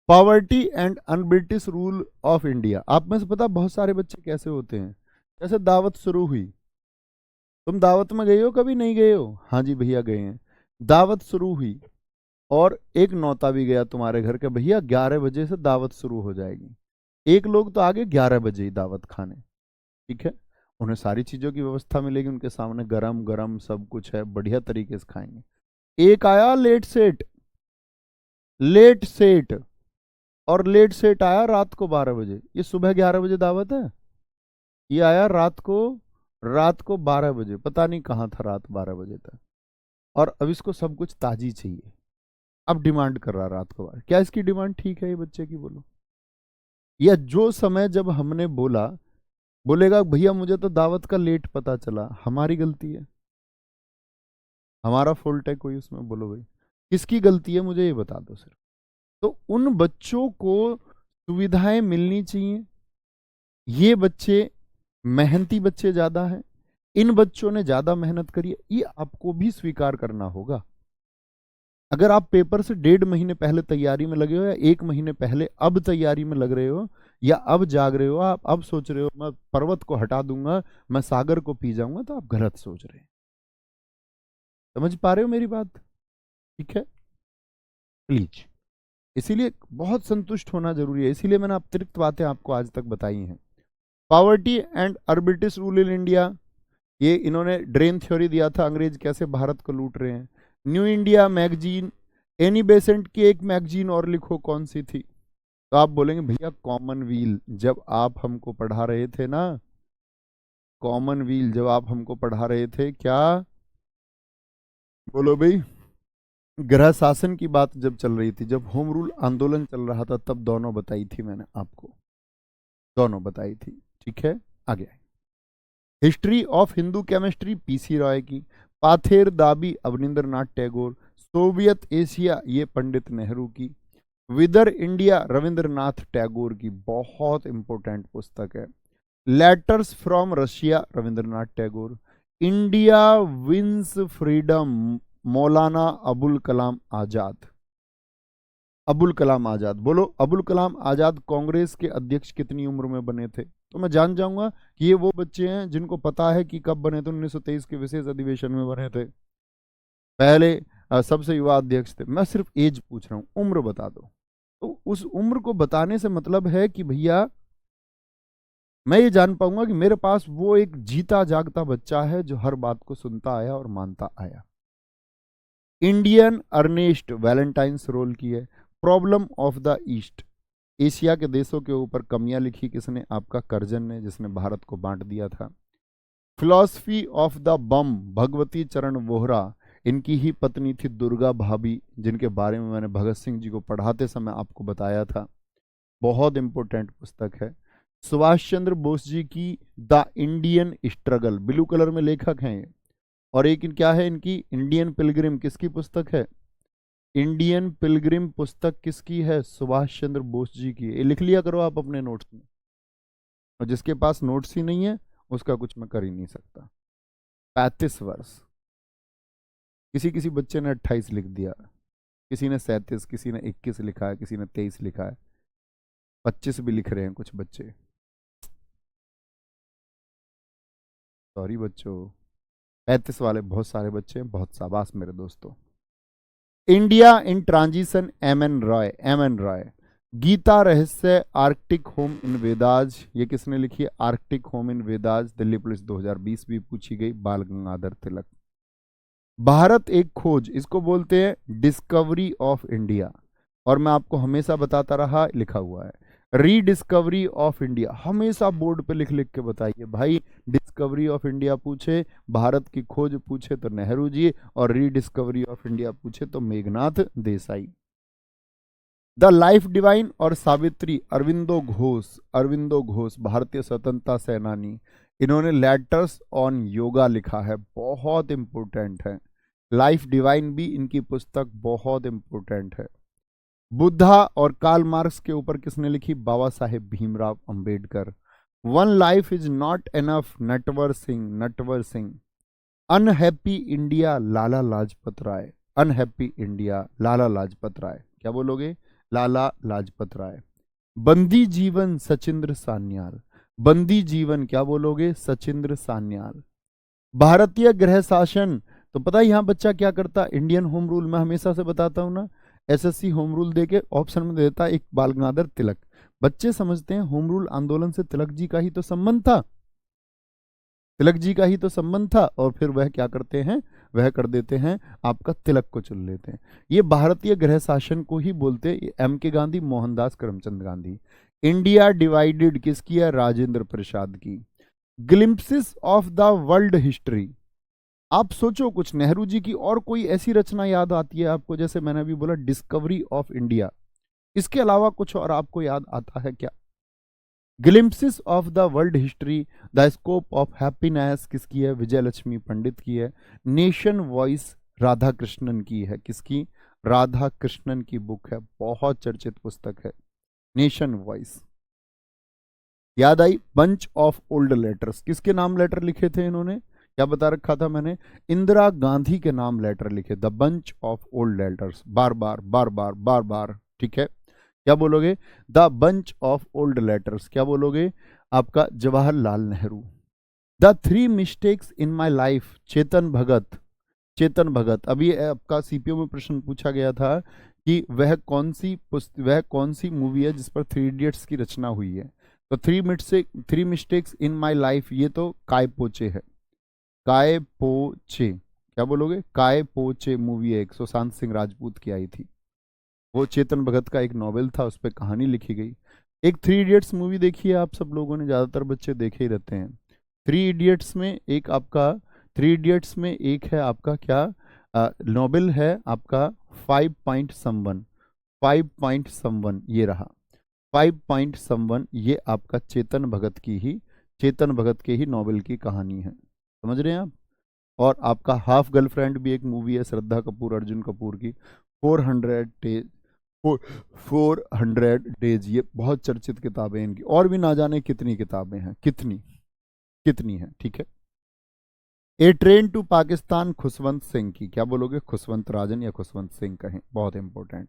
Poverty and un-British rule of India. आप में से पता बहुत सारे बच्चे कैसे होते हैं, जैसे दावत शुरू हुई, तुम दावत में गए हो कभी, नहीं गए हो? हाँ जी भैया गए हैं। दावत शुरू हुई और एक नौता भी गया तुम्हारे घर के, भैया 11 बजे से दावत शुरू हो जाएगी। एक लोग तो आगे 11 बजे ही दावत खाने, ठीक है, उन्हें सारी चीजों की व्यवस्था मिलेगी, उनके सामने गरम गरम सब कुछ है, बढ़िया तरीके से खाएंगे। एक आया लेट सेट, लेट सेट, और लेट सेट आया रात को 12 बजे। ये सुबह 11 बजे दावत है, ये आया रात को 12 बजे, पता नहीं कहाँ था रात 12 बजे तक। और अब इसको सब कुछ ताजी चाहिए, अब डिमांड कर रहा रात को 12। क्या इसकी डिमांड ठीक है ये बच्चे की, बोलो? या जो समय जब हमने बोला, बोलेगा भैया मुझे तो दावत का लेट पता चला, हमारी गलती है, हमारा फॉल्ट है कोई उसमें? बोलो भाई, किसकी गलती है, मुझे ये बता दो सिर्फ। तो उन बच्चों को सुविधाएं मिलनी चाहिए। ये बच्चे मेहनती बच्चे ज्यादा हैं, इन बच्चों ने ज्यादा मेहनत करी है, ये आपको भी स्वीकार करना होगा। अगर आप पेपर से 1.5 महीने पहले तैयारी में लगे हो, या 1 महीने पहले अब तैयारी में लग रहे हो, या अब जाग रहे हो, आप अब सोच रहे हो मैं पर्वत को हटा दूंगा, मैं सागर को पी जाऊंगा, तो आप गलत सोच रहे हैं। समझ पा रहे हो मेरी बात? ठीक है, प्लीज। इसीलिए बहुत संतुष्ट होना जरूरी है, इसीलिए मैंने अतिरिक्त बातें आपको आज तक बताई हैं। Poverty and un-British rule in India, ये इन्होंने ड्रेन थ्योरी दिया था, अंग्रेज कैसे भारत को लूट रहे हैं। New India magazine, Annie Besant की एक मैगजीन और लिखो, कौन सी थी? तो आप बोलेंगे भैया कॉमनवील, जब आप हमको पढ़ा रहे थे ना, कॉमनवील जब आप हमको पढ़ा रहे थे, क्या बोलो भाई, गृह शासन की बात जब चल रही थी, जब होम रूल आंदोलन चल रहा था, तब दोनों बताई थी मैंने आपको, दोनों बताई थी। ठीक है, आगे। History of Hindu chemistry PC Roy की, पाथेर दाबी अवनिंद्रनाथ टैगोर, सोवियत एशिया ये पंडित नेहरू की, विदर इंडिया रविंद्रनाथ टैगोर की, बहुत इंपॉर्टेंट पुस्तक है। Letters from Russia Rabindranath Tagore, India wins freedom Maulana Abul Kalam Azad. Abul Kalam Azad, बोलो अबुल कलाम आजाद कांग्रेस के अध्यक्ष कितनी उम्र में बने थे? तो मैं जान जाऊंगा कि ये वो बच्चे हैं जिनको पता है कि कब बने थे, 1923 के विशेष अधिवेशन में बने थे, पहले सबसे युवा अध्यक्ष थे। मैं सिर्फ एज पूछ रहा हूँ, उम्र बता दो। तो उस उम्र को बताने से मतलब है कि भैया मैं ये जान पाऊंगा कि मेरे पास वो एक जीता जागता बच्चा है जो हर बात को सुनता आया और मानता आया। इंडियन अर्नेस्ट वैलेंटाइंस रोल की है। Problem of the east, Asia के देशों के ऊपर कमियां लिखी किसने? आपका कर्जन ने, जिसने भारत को बांट दिया था। फिलॉसफी ऑफ द बम, भगवती चरण वोहरा, इनकी ही पत्नी थी दुर्गा भाभी, जिनके बारे में मैंने भगत सिंह जी को पढ़ाते समय आपको बताया था। बहुत इंपॉर्टेंट पुस्तक है। सुभाष चंद्र बोस जी की the Indian struggle, blue colour में लेखक हैं ये। और एक क्या है इनकी, इंडियन पिलग्रिम, किसकी पुस्तक है? इंडियन पिलग्रिम पुस्तक किसकी है? सुभाष चंद्र बोस जी की। ये लिख लिया करो आप अपने नोट्स में, और जिसके पास नोट्स ही नहीं है उसका कुछ मैं कर ही नहीं सकता। 35 वर्ष, किसी किसी बच्चे ने 28 लिख दिया, किसी ने 37, किसी ने 21 लिखा है, किसी ने 23 लिखा है, 25 भी लिख रहे हैं कुछ बच्चे। सॉरी बच्चों, 35 वाले बहुत सारे बच्चे हैं, बहुत शाबाश मेरे दोस्तों। India in transition, M N Roy, M N Roy. Gita Rahasya, Arctic home in Vedas, ये किसने लिखी है? Arctic home in Vedas, Delhi police 2020 भी पूछी गई, बाल गंगाधर तिलक। भारत एक खोज, इसको बोलते हैं डिस्कवरी ऑफ इंडिया, और मैं आपको हमेशा बताता रहा, लिखा हुआ है रीडिस्कवरी ऑफ इंडिया। हमेशा बोर्ड पे लिख लिख के बताइए भाई, डिस्कवरी ऑफ इंडिया पूछे, भारत की खोज पूछे तो नेहरू जी, और रीडिस्कवरी ऑफ इंडिया पूछे तो Meghnath Desai. The life divine और सावित्री, अरविंदो घोष भारतीय स्वतंत्रता सेनानी, इन्होंने लेटर्स ऑन योगा लिखा है, बहुत इंपॉर्टेंट है। लाइफ डिवाइन भी इनकी पुस्तक बहुत इंपॉर्टेंट है। बुद्धा और कार्ल मार्क्स के ऊपर किसने लिखी? Baba Saheb Bhimrao Ambedkar. One life is not enough, Natwar Singh. Unhappy India, Lala Lajpat Rai. Unhappy India, Lala Lajpat Rai. क्या बोलोगे? लाला लाजपत राय। बंदी जीवन, सचिंद्र सान्याल। बंदी जीवन क्या बोलोगे? सचिंद्र सान्याल। भारतीय गृह शासन, तो पता है यहां बच्चा क्या करता? इंडियन होम रूल, मैं हमेशा से बताता हूं ना, एसएससी होम रूल देके ऑप्शन में देता एक बाल गंगाधर तिलक। बच्चे समझते हैं होम रूल आंदोलन से तिलक जी का ही तो संबंध था, तिलक जी का ही तो संबंध था, और फिर वह क्या करते हैं? वह कर देते हैं आपका तिलक को चुन लेते हैं। ये भारतीय गृह शासन को ही बोलते, एम के गांधी, मोहनदास करमचंद गांधी। इंडिया डिवाइडेड किसकी है? राजेंद्र प्रसाद की। Glimpses of the world history, आप सोचो कुछ नेहरू जी की और कोई ऐसी रचना याद आती है आपको? जैसे मैंने अभी बोला डिस्कवरी ऑफ इंडिया, इसके अलावा कुछ और आपको याद आता है क्या? Glimpses of the world history, the scope of happiness किसकी है? विजय लक्ष्मी पंडित की है। नेशन वॉइस राधा कृष्णन की है। किसकी? राधा कृष्णन की बुक है, बहुत चर्चित पुस्तक है नेशन वॉइस। याद आई? बंच ऑफ ओल्ड लेटर्स, किसके नाम लेटर लिखे थे इन्होंने? क्या बता रखा था मैंने? इंदिरा गांधी के नाम लेटर लिखे, the bunch of old letters. बार बार बार बार बार बार, ठीक है। क्या बोलोगे? The bunch of old letters. क्या बोलोगे? आपका Jawaharlal Nehru. The three mistakes in my life, Chetan Bhagat. Chetan Bhagat, अभी आपका सीपीओ में प्रश्न पूछा गया था कि वह कौन सी मूवी है जिस पर थ्री इडियट्स की रचना हुई है? तो three mistakes in my life, ये तो काय पोचे है। काय पोचे, क्या बोलोगे? काय पोचे मूवी है, एक सुशांत सिंह राजपूत की आई थी, वो चेतन भगत का एक नॉवेल था, उस पर कहानी लिखी गई। एक थ्री इडियट्स मूवी देखी है आप सब लोगों ने? ज्यादातर बच्चे देखे ही रहते हैं। थ्री इडियट्स में एक आपका, थ्री इडियट्स में एक है आपका क्या नॉवेल है आपका? 5.1, 5.1 ये रहा, 5.1 ये आपका चेतन भगत के ही नॉवेल की कहानी है, समझ रहे हैं आप? और आपका हाफ गर्लफ्रेंड भी एक मूवी है श्रद्धा कपूर अर्जुन कपूर की, 400 डेज, ये बहुत चर्चित किताबें इनकी, और भी ना जाने कितनी किताबें हैं, कितनी कितनी है, ठीक है। ए ट्रेन टू पाकिस्तान, खुशवंत सिंह की। क्या बोलोगे? खुशवंत राजन या खुशवंत सिंह कहें, बहुत इंपॉर्टेंट।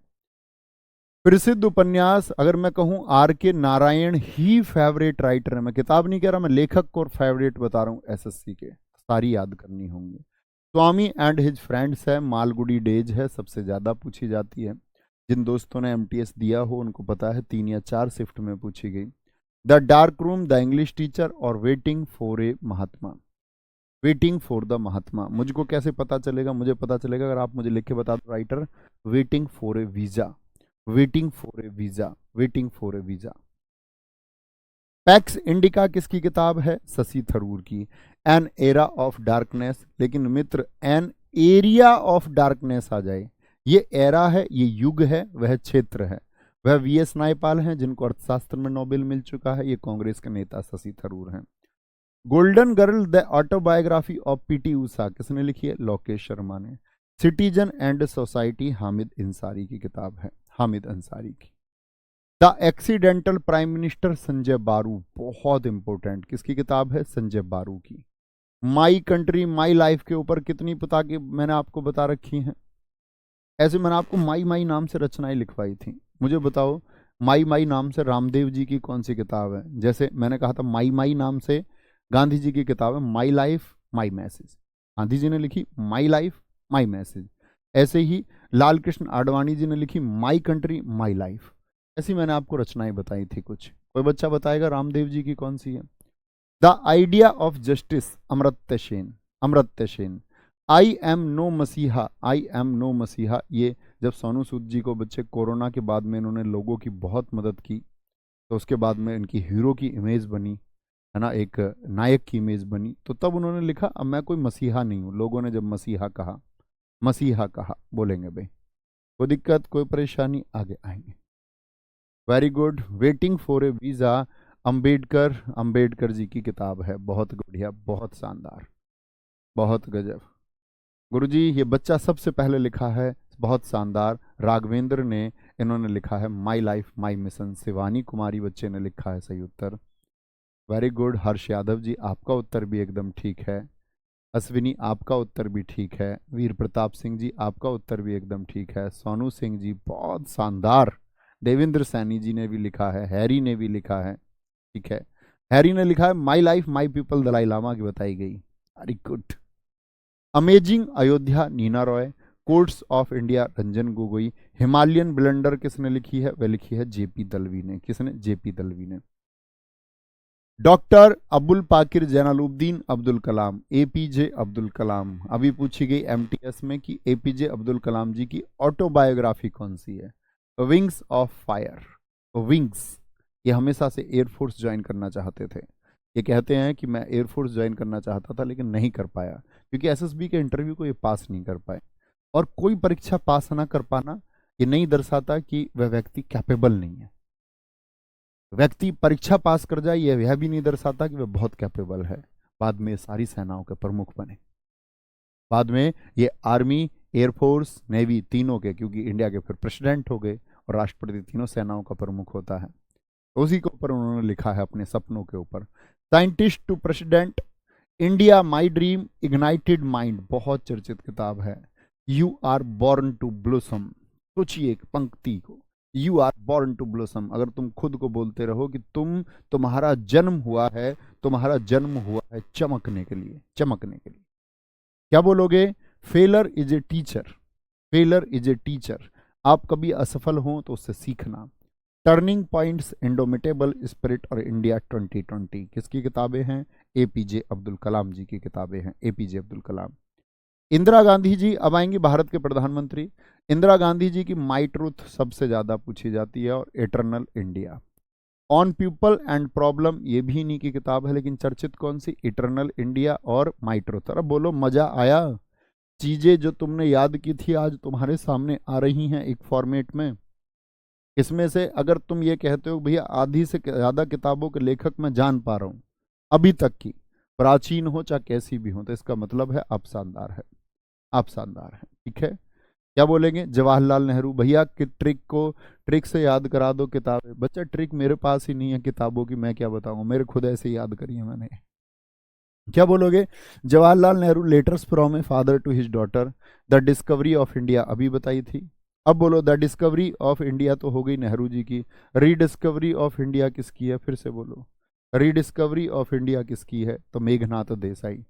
प्रसिद्ध उपन्यास, अगर मैं कहूं आर के नारायण ही फेवरेट राइटर है, मैं किताब नहीं कह रहा, मैं लेखक को फेवरेट बता रहा हूं, एसएससी के सारी याद करनी होंगी। स्वामी एंड हिज फ्रेंड्स है, मालगुडी डेज है, सबसे ज्यादा पूछी जाती है, जिन दोस्तों ने एमटीएस दिया हो उनको पता है, 3 या 4 शिफ्ट में पूछी गई। The dark room, the English teacher और waiting for a Mahatma. Waiting for the Mahatma मुझको कैसे पता चलेगा? मुझे पता चलेगा अगर आप मुझे लिख के बता दो writer, waiting for A visa, waiting for A visa, waiting for A visa. PACS indica किसकी किताब है? शशि थरूर की। एन एरा ऑफ डार्कनेस, लेकिन मित्र एन एरिया ऑफ डार्कनेस आ जाए, ये एरा है, ये युग है, वह क्षेत्र है। वह वीएस नायपाल हैं जिनको अर्थशास्त्र में नोबेल मिल चुका है, ये कांग्रेस के नेता शशि थरूर हैं। Golden girl the autobiography of PT Usha किसने लिखी है? लोकेश शर्मा ने। Citizen and society Hamid Ansari की किताब है, हामिद अंसारी की। The accidental prime minister, Sanjay बारू, बहुत इंपॉर्टेंट, किसकी किताब है? संजय बारू की। माई कंट्री माई लाइफ के ऊपर कितनी पता की मैंने आपको बता रखी हैं? ऐसे मैंने आपको माई माई नाम से रचनाएं लिखवाई थी, मुझे बताओ माई माई नाम से रामदेव जी की कौन सी किताब है? जैसे मैंने कहा था माई माई नाम से गांधी जी की किताब है my life my message, Gandhi ji ने लिखी माई लाइफ माई मैसेज। ऐसे ही लाल कृष्ण आडवाणी जी ने लिखी माई कंट्री माई लाइफ। ऐसी मैंने आपको रचनाएं बताई थी कुछ, कोई बच्चा बताएगा रामदेव जी की कौन सी है? The idea of justice, Amartya Sen, Amartya Sen. I am no messiah, I am no मसीहा, ये जब सोनू सूद जी को बच्चे कोरोना के बाद में इन्होंने लोगों की बहुत मदद की, तो उसके बाद में इनकी हीरो की इमेज बनी है ना, एक नायक की इमेज बनी, तो तब उन्होंने लिखा अब मैं कोई मसीहा नहीं हूँ। लोगों ने जब मसीहा कहा, मसीहा कहा, बोलेंगे भाई, कोई दिक्कत कोई परेशानी, आगे आएंगे। Very good. Waiting for a visa, Ambedkar, Ambedkar ji की किताब है। बहुत बढ़िया, बहुत शानदार, बहुत गजब। गुरुजी ये बच्चा सबसे पहले लिखा है, बहुत शानदार, राघवेंद्र ने इन्होंने लिखा है my life my mission. Shivani Kumari बच्चे ने लिखा है सही उत्तर। Very good. हर्ष यादव जी आपका उत्तर भी एकदम ठीक है। अश्विनी आपका उत्तर भी ठीक है। वीर प्रताप सिंह जी आपका उत्तर भी एकदम ठीक है। सोनू सिंह जी बहुत शानदार। देवेंद्र सैनी जी ने भी लिखा है, हैरी ने भी लिखा है, ठीक है। हैरी ने लिखा है my life my people, Dalai Lama की बताई गई। Very good. Amazing Ayodhya Neena Roy, courts of India Ranjan Gogoi, Himalayan blunder किसने लिखी है? वह लिखी है जेपी दलवी ने। किसने? जेपी दलवी ने। Doctor Abul Pakir जैनालुब्दीन Abdul Kalam, APJ Abdul Kalam. अभी पूछी गई एमटीएस में कि एपीजे अब्दुल कलाम जी की ऑटोबायोग्राफी कौन सी है? Wings of fire. विंग्स, ये हमेशा से एयरफोर्स ज्वाइन करना चाहते थे। ये कहते हैं कि मैं एयरफोर्स ज्वाइन करना चाहता था लेकिन नहीं कर पाया, क्योंकि एसएसबी के इंटरव्यू को ये पास नहीं कर पाए। और कोई परीक्षा पास ना कर पाना ये नहीं दर्शाता कि वह व्यक्ति कैपेबल नहीं है। व्यक्ति परीक्षा पास कर जाए यह भी नहीं दर्शाता कि वह बहुत कैपेबल है। बाद में सारी सेनाओं के प्रमुख बने। बाद में ये आर्मी, एयरफोर्स, नेवी तीनों के, क्योंकि इंडिया के फिर प्रेसिडेंट हो गए और राष्ट्रपति तीनों सेनाओं का प्रमुख होता है। उसी के ऊपर उन्होंने लिखा है अपने सपनों के ऊपर। Scientist to president, India my dream, ignited mind, बहुत चर्चित किताब है। You are born to blossom, सोचिए एक पंक्ति को, you are born to blossom. अगर तुम खुद को बोलते रहो कि तुम्हारा जन्म हुआ है, तुम्हारा जन्म हुआ है चमकने के लिए, चमकने के लिए, क्या बोलोगे? Failure is a teacher, failure is a teacher. आप कभी असफल हो तो उससे सीखना। टर्निंग पॉइंट्स, इंडोमिटेबल स्पिरिट और इंडिया 2020 किसकी किताबें हैं? एपीजे अब्दुल कलाम जी की किताबें हैं। एपीजे अब्दुल कलाम। इंदिरा गांधी जी अब आएंगी भारत के प्रधानमंत्री। इंदिरा गांधी जी की माई ट्रूथ सबसे ज्यादा पूछी जाती है, और eternal India. On people and problem ये भी इन्हीं की किताब है, लेकिन चर्चित कौन सी? इटरनल इंडिया और माई ट्रूथ। अरे बोलो मजा आया? चीजें जो तुमने याद की थी आज तुम्हारे सामने आ रही हैं एक फॉर्मेट में। इसमें से अगर तुम ये कहते हो भैया आधी से ज्यादा किताबों के लेखक मैं जान पा रहा हूं अभी तक की, प्राचीन हो चाहे कैसी भी हो, तो इसका मतलब है आप शानदार है, आप शानदार है, ठीक है। क्या बोलेंगे? जवाहरलाल नेहरू। भैया कि ट्रिक से याद करा दो किताबें। बच्चा ट्रिक मेरे पास ही नहीं है किताबों की, मैं क्या बताऊं, मेरे खुद ऐसे याद करी है मैंने। क्या बोलोगे? Jawaharlal Nehru, letters from a father to his daughter, the discovery of India अभी बताई थी। अब बोलो द डिस्कवरी ऑफ इंडिया तो हो गई नेहरू जी की, रीडिस्कवरी ऑफ इंडिया किसकी है? फिर से बोलो, रीडिस्कवरी ऑफ इंडिया किसकी है? तो मेघनाथ देसाई।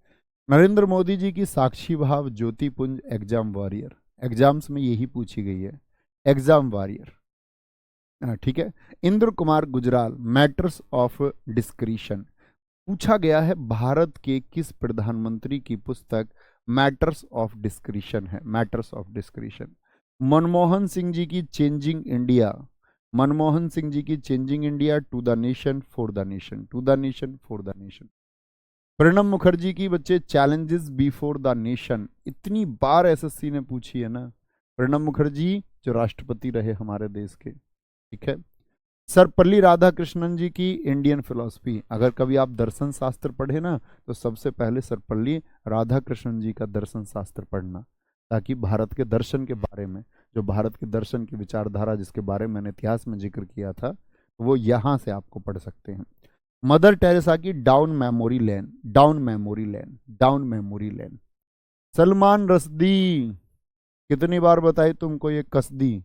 नरेंद्र मोदी जी की साक्षी भाव, ज्योति पुंज, एग्जाम वॉरियर। एग्जाम्स में यही पूछी गई है, एग्जाम वॉरियर, ठीक है। Inder Kumar Gujral, matters of discretion. पूछा गया है भारत के किस प्रधानमंत्री की पुस्तक मैटर्स ऑफ डिस्क्रिशन है? Matters of discretion. Manmohan Singh ji की चेंजिंग इंडिया, मनमोहन सिंह जी की changing India, to the nation for the nation, to the nation for the nation. Pranab Mukherjee की बच्चे चैलेंजेस बिफोर द नेशन, इतनी बार एसएससी ने पूछी है ना। प्रणब मुखर्जी जो राष्ट्रपति रहे हमारे देश के, ठीक है। सर्वपल्ली राधाकृष्णन जी की इंडियन फिलॉसफी। अगर कभी आप दर्शन शास्त्र पढ़े ना तो सबसे पहले सर्वपल्ली राधाकृष्णन जी का दर्शन शास्त्र पढ़ना, ताकि भारत के दर्शन के बारे में, जो भारत के दर्शन की विचारधारा जिसके बारे में मैंने इतिहास में जिक्र किया था, वो यहाँ से आपको पढ़ सकते हैं। मदर टेरेसा की down memory lane, down memory lane, down memory lane. Salman Rushdie, कितनी बार बताई तुमको ये कसदी?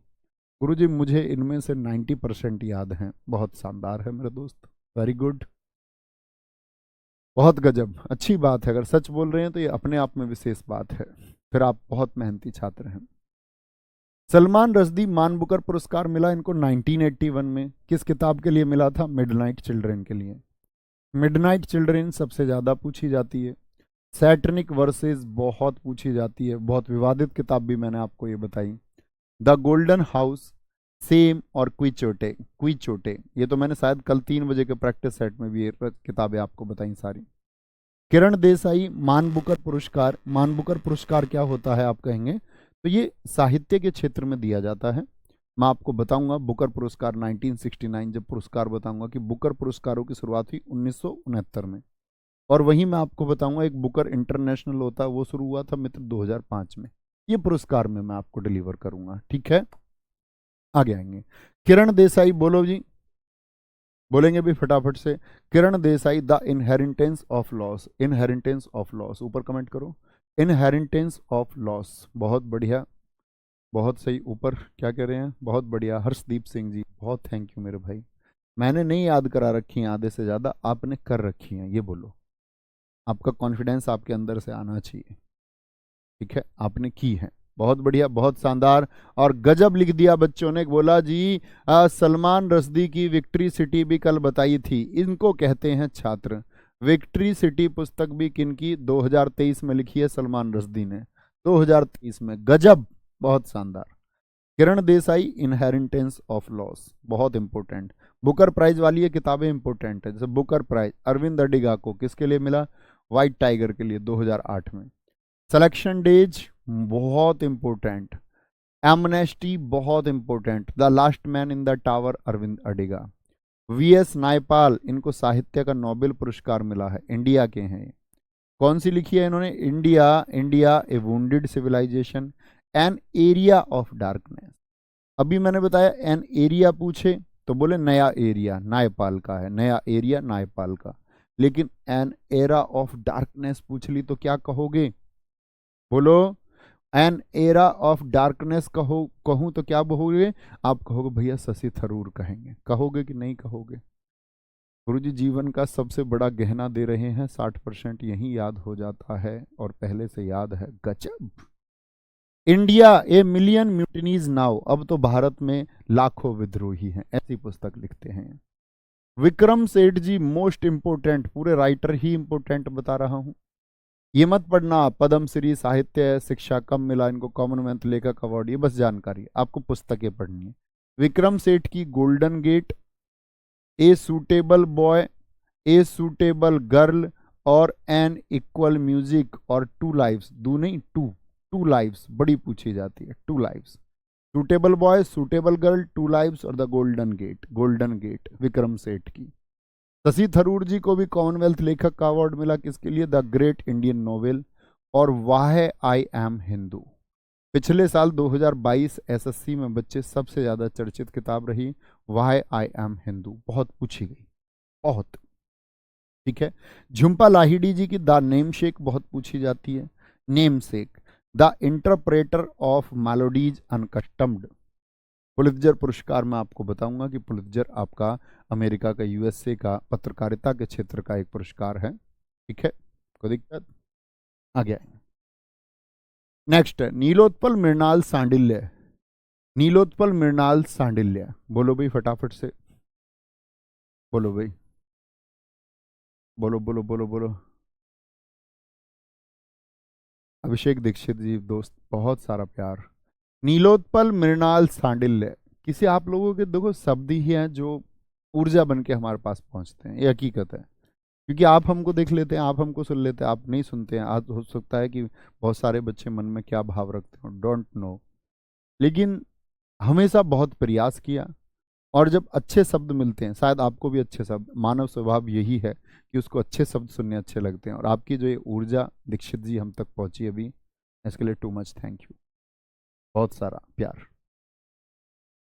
गुरुजी मुझे इनमें से 90% याद हैं। बहुत शानदार है मेरे दोस्त, वेरी गुड, बहुत गजब, अच्छी बात है। अगर सच बोल रहे हैं तो ये अपने आप में विशेष बात है, फिर आप बहुत मेहनती छात्र हैं। सलमान रश्दी मान बुकर पुरस्कार मिला इनको 1981 में। किस किताब के लिए मिला था? मिडनाइट चिल्ड्रन के लिए। मिडनाइट चिल्ड्रन सबसे ज़्यादा पूछी जाती है। सैटनिक वर्सेस बहुत पूछी जाती है, बहुत विवादित किताब भी मैंने आपको ये बताई। द गोल्डन हाउस, सेम और क्विचोटे, क्विचोटे, ये तो मैंने शायद कल 3 बजे के प्रैक्टिस सेट में भी ये किताबें आपको बताई सारी। किरण देसाई मान बुकर पुरस्कार। मान बुकर पुरस्कार क्या होता है आप कहेंगे? तो ये साहित्य के क्षेत्र में दिया जाता है। मैं आपको बताऊंगा बुकर पुरस्कार 1969, जब पुरस्कार बताऊंगा कि बुकर पुरस्कारों की शुरुआत हुई 1969 में। और वहीं मैं आपको बताऊंगा एक बुकर इंटरनेशनल होता है, वो शुरू हुआ था मित्र 2005 में। ये पुरस्कार में मैं आपको डिलीवर करूंगा, ठीक है। आगे आएंगे। किरण देसाई, बोलो जी, बोलेंगे भी फटाफट से। Kiran Desai, the inheritance of loss. Inheritance of loss, ऊपर कमेंट करो। इनहेरिटेंस ऑफ लॉस, बहुत बढ़िया, बहुत सही। ऊपर क्या कह रहे हैं, बहुत बढ़िया। हर्षदीप सिंह जी, बहुत थैंक यू मेरे भाई। मैंने नहीं याद करा रखी हैं आधे से ज़्यादा, आपने कर रखी हैं, ये बोलो। आपका कॉन्फिडेंस आपके अंदर से आना चाहिए, ठीक है। आपने की है, बहुत बढ़िया, बहुत शानदार। और गजब लिख दिया बच्चों ने, बोला जी सलमान रश्दी की विक्ट्री सिटी भी कल बताई थी, इनको कहते हैं छात्र। विक्ट्री सिटी पुस्तक भी किनकी, 2023 में लिखी है सलमान रश्दी ने, 2023 में। गजब, बहुत शानदार। Kiran Desai, inheritance of loss, बहुत इंपॉर्टेंट। बुकर प्राइज वाली ये किताबें इंपॉर्टेंट है। जैसे बुकर प्राइज अरविंद अडिगा को किसके लिए मिला, व्हाइट टाइगर के लिए, 2008 में। सिलेक्शन डेज बहुत इंपॉर्टेंट। एमनेस्टी बहुत important. The last man in the tower, Aravind Adiga. VS Naipaul, इनको साहित्य का नोबेल पुरस्कार मिला है, इंडिया के हैं। कौन सी लिखी है इन्होंने, India, India a wounded civilization, an area of darkness. अभी मैंने बताया एन एरिया पूछे तो बोले नया एरिया नायपाल का है, नया एरिया नायपाल का। लेकिन एन एरा ऑफ डार्कनेस पूछ ली तो क्या कहोगे, बोलो। एन एरा ऑफ डार्कनेस कहूं तो क्या कहोगे आप, कहोगे भैया शशि थरूर कहेंगे, कहोगे कि नहीं कहोगे। गुरुजी जीवन का सबसे बड़ा गहना दे रहे हैं, 60% यही याद हो जाता है और पहले से याद है। गजब। India a million mutinies now, अब तो भारत में लाखों विद्रोही हैं, ऐसी पुस्तक लिखते हैं। विक्रम सेठ जी, मोस्ट इंपोर्टेंट, पूरे राइटर ही इंपोर्टेंट बता रहा हूं। ये मत पढ़ना पद्म श्री साहित्य शिक्षा कब मिला इनको, कॉमनवेल्थ लेखक अवार्ड, ये बस जानकारी, आपको पुस्तकें पढ़नी है। विक्रम सेठ की golden gate, a suitable boy, a suitable girl, और एन इक्वल म्यूजिक, और टू लाइफ्स, दो नहीं टू लाइफ्स बड़ी पूछी जाती है, two lifes. Suitable boy, suitable girl, two lifes और the golden gate. Golden gate Vikram Seth की। शशि थरूर जी को भी कॉमनवेल्थ लेखक का अवार्ड मिला, किसके लिए, द ग्रेट इंडियन नोवेल। और वाह आई एम हिंदू, पिछले साल 2022 एसएससी में बच्चे सबसे ज्यादा चर्चित किताब रही, वाह आई एम हिंदू, बहुत पूछी गई, बहुत, ठीक है। झुम्पा लाहिड़ी जी की द नेम शेक बहुत पूछी जाती है, namesake. The interpreter of melodies unaccustomed. Pulitzer पुरस्कार मैं आपको बताऊंगा कि पुलित्जर आपका अमेरिका का, यूएसए का, पत्रकारिता के क्षेत्र का एक पुरस्कार है, ठीक है। कोई दिक्कत, आ गया। नेक्स्ट, नीलोत्पल मृणाल सांडिल्य। नीलोत्पल मृणाल सांडिल्य, बोलो भाई फटाफट से, बोलो भाई, बोलो बोलो बोलो बोलो। अभिषेक दीक्षित जी दोस्त, बहुत सारा प्यार। नीलोत्पल मृणाल सांडिल्य, किसी आप लोगों के देखो शब्द ही हैं जो ऊर्जा बन के हमारे पास पहुंचते हैं, ये हकीकत है। क्योंकि आप हमको देख लेते हैं, आप हमको सुन लेते हैं, आप नहीं सुनते हैं। आज हो सकता है कि बहुत सारे बच्चे मन में क्या भाव रखते हो, डोंट नो, लेकिन हमेशा बहुत प्रयास किया। और जब अच्छे शब्द मिलते हैं, शायद आपको भी अच्छे शब्द, मानव स्वभाव यही है कि उसको अच्छे शब्द सुनने अच्छे लगते हैं। और आपकी जो ये ऊर्जा दीक्षित जी हम तक पहुंची अभी, इसके लिए टू मच थैंक यू, बहुत सारा प्यार।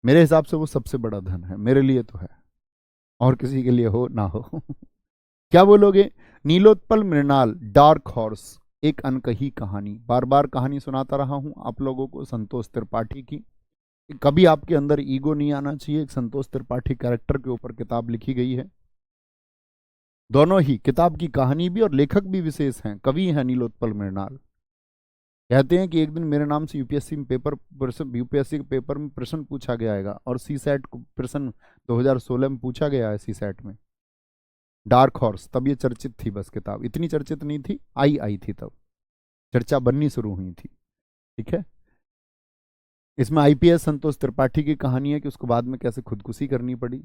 मेरे हिसाब से वो सबसे बड़ा धन है, मेरे लिए तो है, और किसी के लिए हो ना हो। क्या बोलोगे, नीलोत्पल मृणाल, डार्क हॉर्स, एक अनकही कहानी। बार बार कहानी सुनाता रहा हूं आप लोगों को, संतोष त्रिपाठी की। कभी आपके अंदर ईगो नहीं आना चाहिए, एक संतोष त्रिपाठी कैरेक्टर के ऊपर किताब लिखी गई है। दोनों ही किताब की कहानी भी और लेखक भी विशेष हैं, कवि हैं नीलोत्पल मृणाल। कहते हैं कि एक दिन मेरे नाम से यूपीएससी में यूपीएससी के पेपर में प्रश्न पूछा गया है, और सी सेट प्रश्न 2016 में पूछा गया है सी सेट में। डार्क हॉर्स, तब ये चर्चित थी, बस किताब इतनी चर्चित नहीं थी, आई थी तब चर्चा बननी शुरू हुई थी, ठीक है। इसमें आईपीएस संतोष त्रिपाठी की कहानी है कि उसको बाद में कैसे खुदकुशी करनी पड़ी।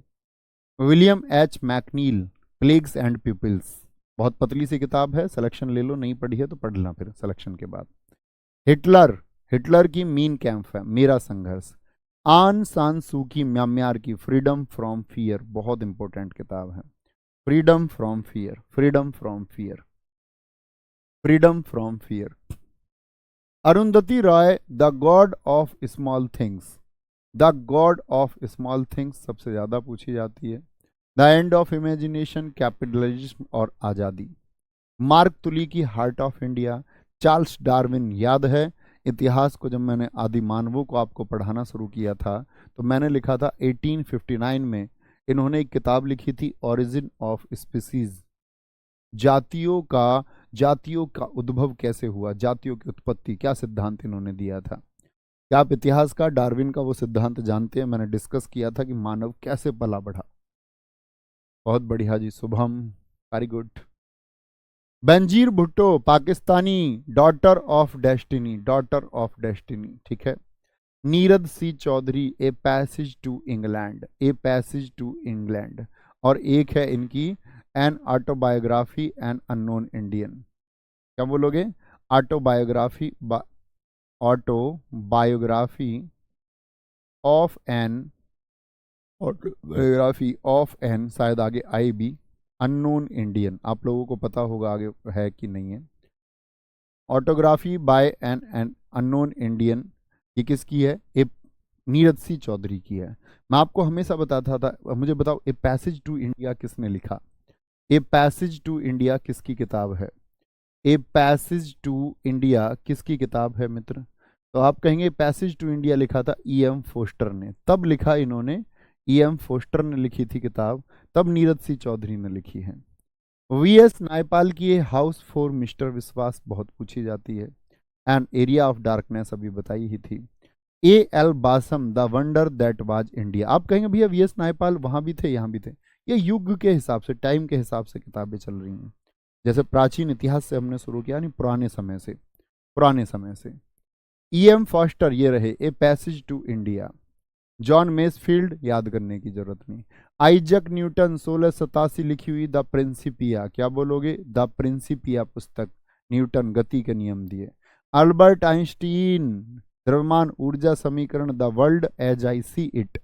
William H McNeill, plagues and peoples, बहुत पतली सी किताब है, सिलेक्शन ले लो, नहीं पढ़ी है तो पढ़ लेना फिर सिलेक्शन के बाद। हिटलर, हिटलर की मीन कैंप है, मेरा संघर्ष। आन सान सू की, म्यांमार की, फ्रीडम फ्रॉम फियर, बहुत इंपॉर्टेंट किताब है। Freedom from fear, freedom from fear, freedom from fear. Arundhati Roy, the God of small things, the God of small things सबसे ज्यादा पूछी जाती है। The end of imagination, capitalism और आजादी। मार्क तुली की heart of India. Charles Darwin, याद है इतिहास को जब मैंने आदि मानवों को आपको पढ़ाना शुरू किया था तो मैंने लिखा था 1859 में इन्होंने एक किताब लिखी थी, ओरिजिन ऑफ स्पीसीज, जातियों का उद्भव कैसे हुआ, जातियों की उत्पत्ति, क्या सिद्धांत इन्होंने दिया था। क्या आप इतिहास का डार्विन का वो सिद्धांत जानते हैं? मैंने डिस्कस किया था कि मानव कैसे पला बढ़ा। बहुत बढ़िया जी, Shubham, very good. Benazir Bhutto, Pakistani, daughter of destiny, daughter of destiny, ठीक है। Nirad C Chaudhuri, a passage to England, a passage to England. और एक है इनकी an autobiography an unknown Indian. क्या बोलोगे? Autobiography, autobiography of an, autobiography of an, शायद आगे आई भी, अननोन इंडियन। आप लोगों को पता होगा आगे है कि नहीं है। Autobiography by an unknown Indian, ये किसकी है? ए नीरज सी चौधरी की है। मैं आपको हमेशा बताता था, मुझे बताओ ए पैसेज टू इंडिया किसने लिखा? ए पैसेज टू इंडिया किसकी किताब है? ए पैसेज टू इंडिया किसकी किताब है मित्र? तो आप कहेंगे पैसेज टू इंडिया लिखा था ई.एम. फोस्टर ने, तब लिखा इन्होंने, ई.एम. फोस्टर ने लिखी थी किताब, तब नीरज सी चौधरी ने लिखी है। वी.एस. नायपाल की हाउस फॉर मिस्टर विश्वास बहुत पूछी जाती है। एंड एरिया ऑफ डार्कनेस अभी बताई ही थी। A L. Basham, the wonder that was India. आप कहेंगे भैया वी.एस. नायपाल वहां भी थे यहाँ भी थे, ये युग के हिसाब से, टाइम के हिसाब से किताबें चल रही हैं। जैसे प्राचीन इतिहास से हमने शुरू किया, नहीं पुराने समय से, पुराने समय से। ई.एम. फॉस्टर, ये रहे a passage to India. John Masefield, याद करने की जरूरत नहीं। आइजक न्यूटन, 1687 लिखी हुई द प्रिंसिपिया, क्या बोलोगे? द प्रिंसिपिया पुस्तक, न्यूटन गति के नियम दिए। अल्बर्ट आइंस्टीन, द्रव्यमान ऊर्जा समीकरण, the world as I see it,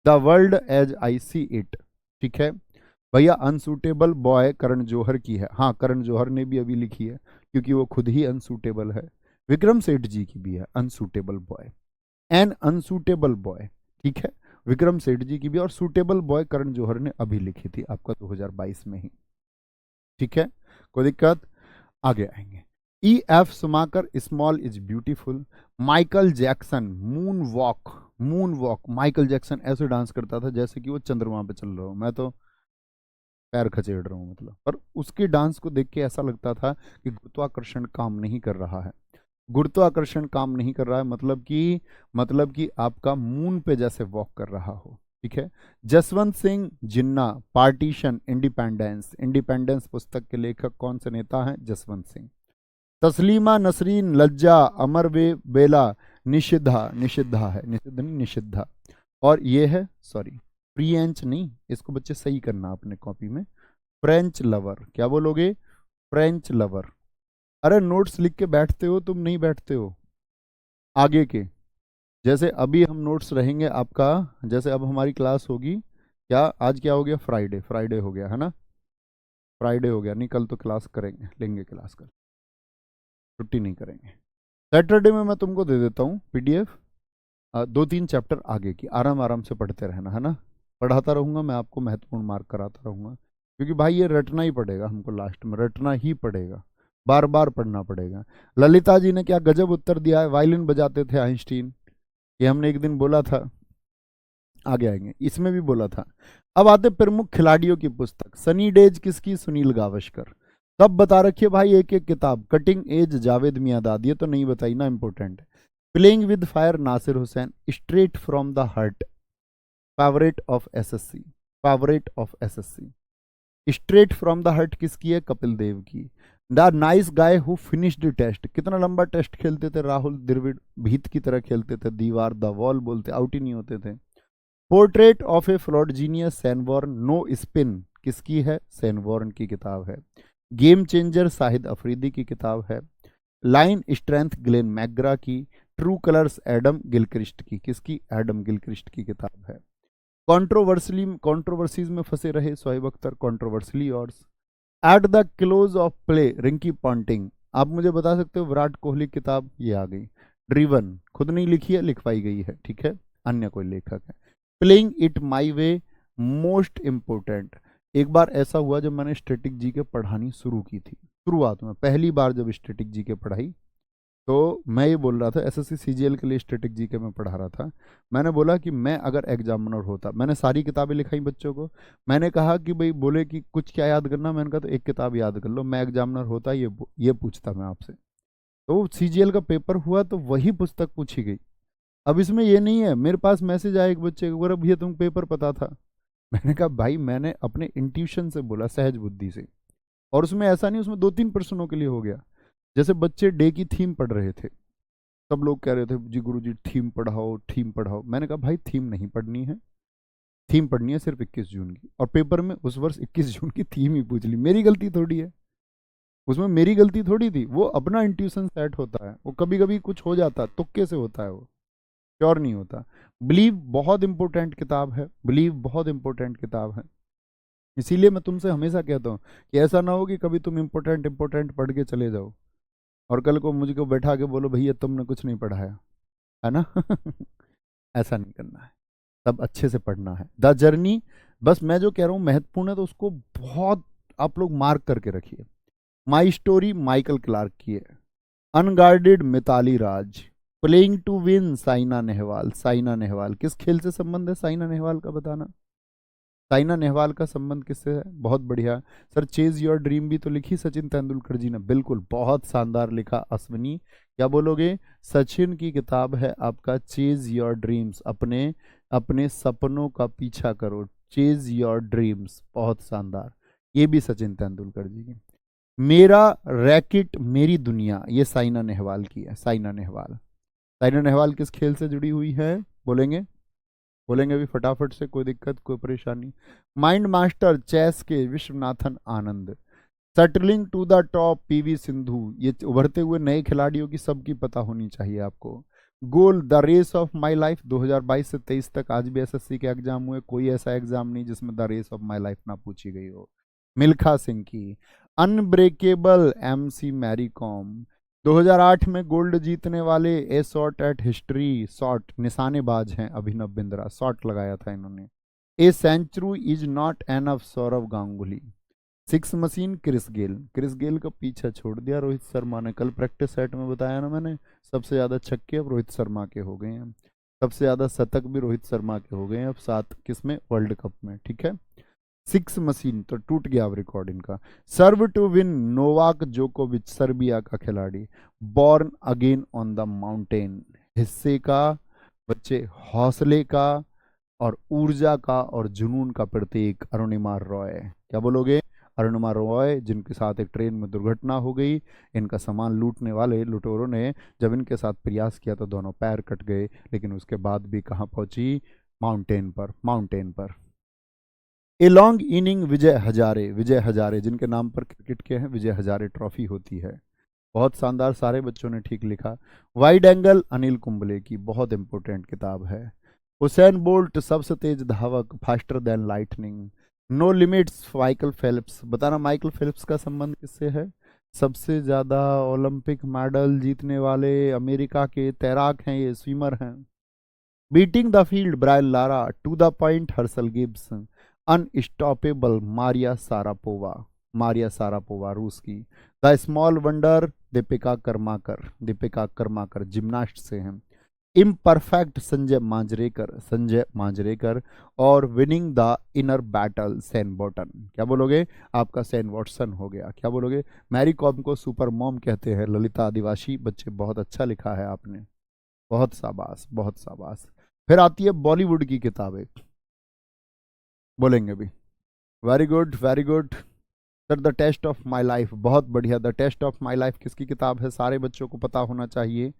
the world as I see it, ठीक है भैया। अनसूटेबल बॉय करण जौहर की है, हाँ करण जौहर ने भी अभी लिखी है क्योंकि वो खुद ही अनसूटेबल है। विक्रम सेठ जी की भी है unsuitable boy, an unsuitable boy, ठीक है। विक्रम सेठ जी की भी, और सूटेबल बॉय करण जौहर ने अभी लिखी थी आपका 2022 में ही, ठीक है। कोई दिक्कत? आगे आएंगे। E.F. Schumacher, small is beautiful. Michael Jackson, moon walk, moon walk. Michael Jackson ऐसे डांस करता था जैसे कि वो चंद्रमा पे चल रहा हो, मैं तो पैर खचेड़ रहा हूँ मतलब। पर उसके डांस को देख के ऐसा लगता था कि गुरुत्वाकर्षण काम नहीं कर रहा है, गुरुत्वाकर्षण काम नहीं कर रहा है, मतलब कि आपका मून पे जैसे वॉक कर रहा हो, ठीक है। जसवंत सिंह जिन्ना, पार्टीशन, इंडिपेंडेंस, इंडिपेंडेंस पुस्तक के लेखक कौन से नेता हैं? जसवंत सिंह। तस्लीमा नसरीन, लज्जा, अमर वे बेला, निषिद्धा, निषिद्धा है, निषिद्ध नहीं निषिद्धा। और ये है, सॉरी फ्रेंच नहीं, इसको बच्चे सही करना अपने कॉपी में, फ्रेंच लवर। क्या बोलोगे? French lover. अरे नोट्स लिख के बैठते हो तुम, नहीं बैठते हो आगे के? जैसे अभी हम नोट्स रहेंगे आपका, जैसे अब हमारी क्लास होगी, क्या आज क्या हो गया? फ्राइडे, फ्राइडे हो गया है ना, फ्राइडे हो गया, नहीं कल तो क्लास करेंगे, लेंगे क्लास, कल छुट्टी नहीं करेंगे। सैटरडे में मैं तुमको दे देता हूँ पीडीएफ, 2-3 चैप्टर आगे की, आराम आराम से पढ़ते रहना है ना। पढ़ाता रहूँगा मैं आपको, महत्वपूर्ण मार्क कराता रहूँगा, क्योंकि भाई ये रटना ही पड़ेगा हमको, लास्ट में रटना ही पड़ेगा, बार बार पढ़ना पड़ेगा। ललिता जी ने क्या गजब उत्तर दिया है, वायलिन बजाते थे आइंस्टीन, ये हमने एक दिन बोला था, आगे आएंगे, इसमें भी बोला था। अब आते प्रमुख खिलाड़ियों की पुस्तक। सनी डेज किसकी? सुनील गावस्कर। तब बता रखिए भाई एक एक किताब। कटिंग एज, जावेद मियांदाद, ये तो नहीं बताई ना, इंपॉर्टेंट है। Playing with fire, Nasser Hussain. Straight from the heart, favourite of SSC, favourite of SSC. Straight from the heart किसकी है? कपिल देव की। The nice guy who finished test, कितना लंबा टेस्ट खेलते थे राहुल द्रविड़, भीत की तरह खेलते थे, दीवार, द वॉल बोलते, आउट ही नहीं होते थे। Portrait of a flawed genius, Shane Warne. No spin किसकी है? सैनवॉर्न की किताब है। गेम चेंजर, शाहिद अफरीदी की किताब है। लाइन स्ट्रेंथ, ग्लेन मैकग्रा की। ट्रू कलर्स एडम गिलक्रिस्ट की, किसकी? एडम गिलक्रिस्ट की किताब है। कंट्रोवर्सीज में फंसे रहे शोएब अख्तर, कंट्रोवर्सली और at the close of play Rinki Ponting. आप मुझे बता सकते हो विराट कोहली किताब, ये आ गई। ड्रीवन खुद नहीं लिखी है, लिखवाई गई है, ठीक है, अन्य कोई लेखक है। Playing it my way, most important. एक बार ऐसा हुआ जब मैंने स्टैटिक जी के पढ़ानी शुरू की थी, शुरुआत में पहली बार जब स्टैटिक जी के पढ़ाई, तो मैं ये बोल रहा था, एसएससी सीजीएल के लिए स्टैटिक जीके में पढ़ा रहा था। मैंने बोला कि मैं अगर एग्जामिनर होता, मैंने सारी किताबें लिखाई बच्चों को। मैंने कहा कि भाई बोले कि कुछ क्या याद करना, मैंने कहा तो एक किताब याद कर लो। मैं एग्जामिनर होता ये पूछता मैं आपसे। तो सीजीएल का पेपर हुआ तो वही पुस्तक पूछी गई। अब इसमें ये नहीं है, मेरे पास मैसेज आया एक बच्चे को, अब ये तुम पेपर पता था। मैंने कहा भाई मैंने अपने इंट्यूशन से बोला, सहज बुद्धि से। और उसमें ऐसा नहीं, उसमें 2-3 प्रश्नों के लिए हो गया। जैसे बच्चे डे की थीम पढ़ रहे थे, सब लोग कह रहे थे जी गुरुजी थीम पढ़ाओ, थीम पढ़ाओ। मैंने कहा भाई थीम नहीं पढ़नी है, थीम पढ़नी है सिर्फ 21 जून की। और पेपर में उस वर्ष 21 जून की थीम ही पूछ ली। मेरी गलती थोड़ी है, उसमें मेरी गलती थोड़ी थी। वो अपना इंट्यूशन सेट होता है, वो कभी कभी कुछ हो जाता है, तुक्के से होता है, वो श्योर नहीं होता। बिलीव बहुत इंपॉर्टेंट किताब है, बिलीव बहुत इंपॉर्टेंट किताब है। इसीलिए मैं तुमसे हमेशा कहता हूँ कि ऐसा ना हो कि कभी तुम इंपॉर्टेंट इंपॉर्टेंट पढ़ के चले जाओ और कल को मुझको बैठा के बोलो भैया तुमने कुछ नहीं पढ़ाया, है ना। ऐसा नहीं करना है, सब अच्छे से पढ़ना है। द जर्नी, बस मैं जो कह रहा हूँ महत्वपूर्ण है, तो उसको बहुत आप लोग मार्क करके रखिए। माई स्टोरी माइकल क्लार्क की है। Unguarded Mithali Raj. Playing to win Saina Nehwal. Saina Nehwal किस खेल से संबंध है साइना नेहवाल का बताना। साइना नेहवाल का संबंध किससे है? बहुत बढ़िया सर। चेज योर ड्रीम भी तो लिखी सचिन तेंदुलकर जी ने, बिल्कुल बहुत शानदार लिखा। अश्विनी क्या बोलोगे? सचिन की किताब है आपका चेज योर ड्रीम्स, अपने अपने सपनों का पीछा करो, चेज योर ड्रीम्स, बहुत शानदार। ये भी सचिन तेंदुलकर जी की। मेरा रैकेट मेरी दुनिया, ये साइना नेहवाल की है। साइना नेहवाल, साइना नेहवाल किस खेल से जुड़ी हुई है? बोलेंगे बोलेंगे अभी फटाफट से, कोई दिक्कत कोई परेशानी? माइंड मास्टर चेस के Viswanathan Anand. Settling to the top P V Sindhu, ये उभरते हुए नए खिलाड़ियों की सबकी पता होनी चाहिए आपको। Goal the race of my life, 2022 से 23 तक आज भी एसएससी के एग्जाम हुए, कोई ऐसा एग्जाम नहीं जिसमें the race of my life ना पूछी गई हो। मिल्खा सिंह की। अनब्रेकेबल एमसी मैरी कॉम, 2008 में गोल्ड जीतने वाले a shot at history, shot निशानेबाज हैं अभिनव बिंद्रा, शॉट लगाया था इन्होंने। A century is not enough Sourav Ganguly. Six machine Chris Gayle, Chris Gayle का पीछा छोड़ दिया रोहित शर्मा ने। कल प्रैक्टिस सेट में बताया ना मैंने, सबसे ज़्यादा छक्के अब रोहित शर्मा के हो गए हैं, सबसे ज़्यादा शतक भी रोहित शर्मा के हो गए हैं अब 7 किसमें, वर्ल्ड कप में, ठीक है। सिक्स मशीन तो टूट गया अब रिकॉर्ड इनका। सर्व टू विन नोवाक जोकोविच, सर्बिया का खिलाड़ी। Born again on the mountain, हिस्से का, बच्चे हौसले का और ऊर्जा का और जुनून का प्रतीक अरुणिमा रॉय। क्या बोलोगे? अरुणिमा रॉय, जिनके साथ एक ट्रेन में दुर्घटना हो गई। इनका सामान लूटने वाले लुटेरों ने जब इनके साथ प्रयास किया तो दोनों पैर कट गए, लेकिन उसके बाद भी कहाँ पहुंची? माउंटेन पर, माउंटेन पर। A long inning Vijay Hazare, Vijay Hazare जिनके नाम पर क्रिकेट के हैं विजय हजारे ट्रॉफी होती है। बहुत शानदार, सारे बच्चों ने ठीक लिखा। वाइड एंगल अनिल कुंबले की, बहुत इंपॉर्टेंट किताब है। हुसैन बोल्ट सबसे तेज धावक, faster than lightning. No limits Michael Phelps, बताना माइकल फेलिप्स का संबंध किससे है? सबसे ज्यादा ओलंपिक मेडल जीतने वाले अमेरिका के तैराक हैं, ये स्विमर हैं। Beating the field Brian Lara, to the point Herschelle Gibbs. Unstoppable Maria Sharapova, Maria Sharapova रूस की। The small wonder Deepika Karmakar, Deepika Karmakar gymnast से हैं। इम्परफेक्ट संजय मांजरेकर, संजय मांजरेकर। और winning the inner battle Shane बॉटन, क्या बोलोगे? आपका सैन वॉटसन हो गया। क्या बोलोगे? मैरी कॉम को सुपर मॉम कहते हैं ललिता आदिवासी। बच्चे बहुत अच्छा लिखा है आपने, बहुत शाबाश, बहुत शाबाश। फिर आती है बॉलीवुड की किताबें, बोलेंगे भी। Very good very good sir. The test of my life, बहुत बढ़िया। The test of my life किसकी किताब है? सारे बच्चों को पता होना चाहिए।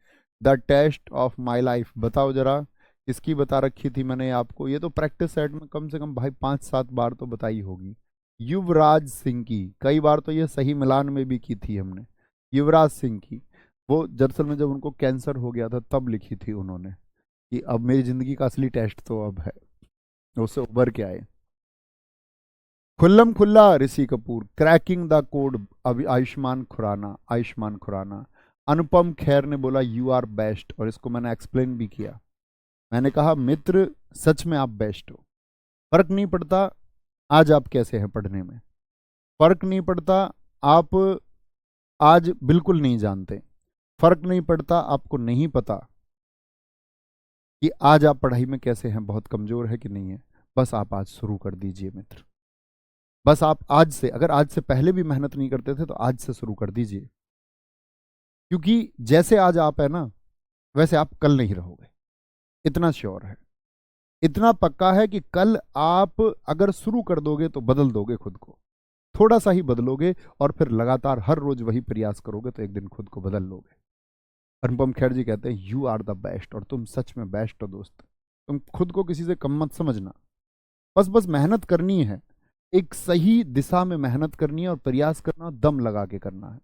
The test of my life, बताओ जरा किसकी बता रखी थी मैंने आपको? ये तो प्रैक्टिस सेट में कम से कम भाई 5-7 बार तो बताई होगी। युवराज सिंह की, कई बार तो ये सही मिलान में भी की थी हमने। युवराज सिंह की। वो दरअसल में जब उनको कैंसर हो गया था तब लिखी थी उन्होंने कि अब मेरी जिंदगी का असली टेस्ट तो अब है, उससे उभर के आए। खुल्लम खुल्ला Rishi Kapoor, cracking the code अभी आयुष्मान खुराना, आयुष्मान खुराना। अनुपम खेर ने बोला यू आर बेस्ट, और इसको मैंने एक्सप्लेन भी किया। मैंने कहा मित्र सच में आप बेस्ट हो। फर्क नहीं पड़ता आज आप कैसे हैं पढ़ने में, फर्क नहीं पड़ता आप आज बिल्कुल नहीं जानते, फर्क नहीं पड़ता आपको नहीं पता कि आज आप पढ़ाई में कैसे हैं, बहुत कमजोर है कि नहीं है। बस आप आज शुरू कर दीजिए मित्र, बस आप आज से, अगर आज से पहले भी मेहनत नहीं करते थे तो आज से शुरू कर दीजिए, क्योंकि जैसे आज आप है ना वैसे आप कल नहीं रहोगे, इतना श्योर है, इतना पक्का है कि कल आप अगर शुरू कर दोगे तो बदल दोगे खुद को, थोड़ा सा ही बदलोगे और फिर लगातार हर रोज वही प्रयास करोगे तो एक दिन खुद को बदल लोगे। अनुपम खेर जी कहते हैं यू आर द बेस्ट, और तुम सच में बेस्ट हो दोस्त। तुम खुद को किसी से कम मत समझना, बस बस मेहनत करनी है, एक सही दिशा में मेहनत करनी है और प्रयास करना, दम लगा के करना है।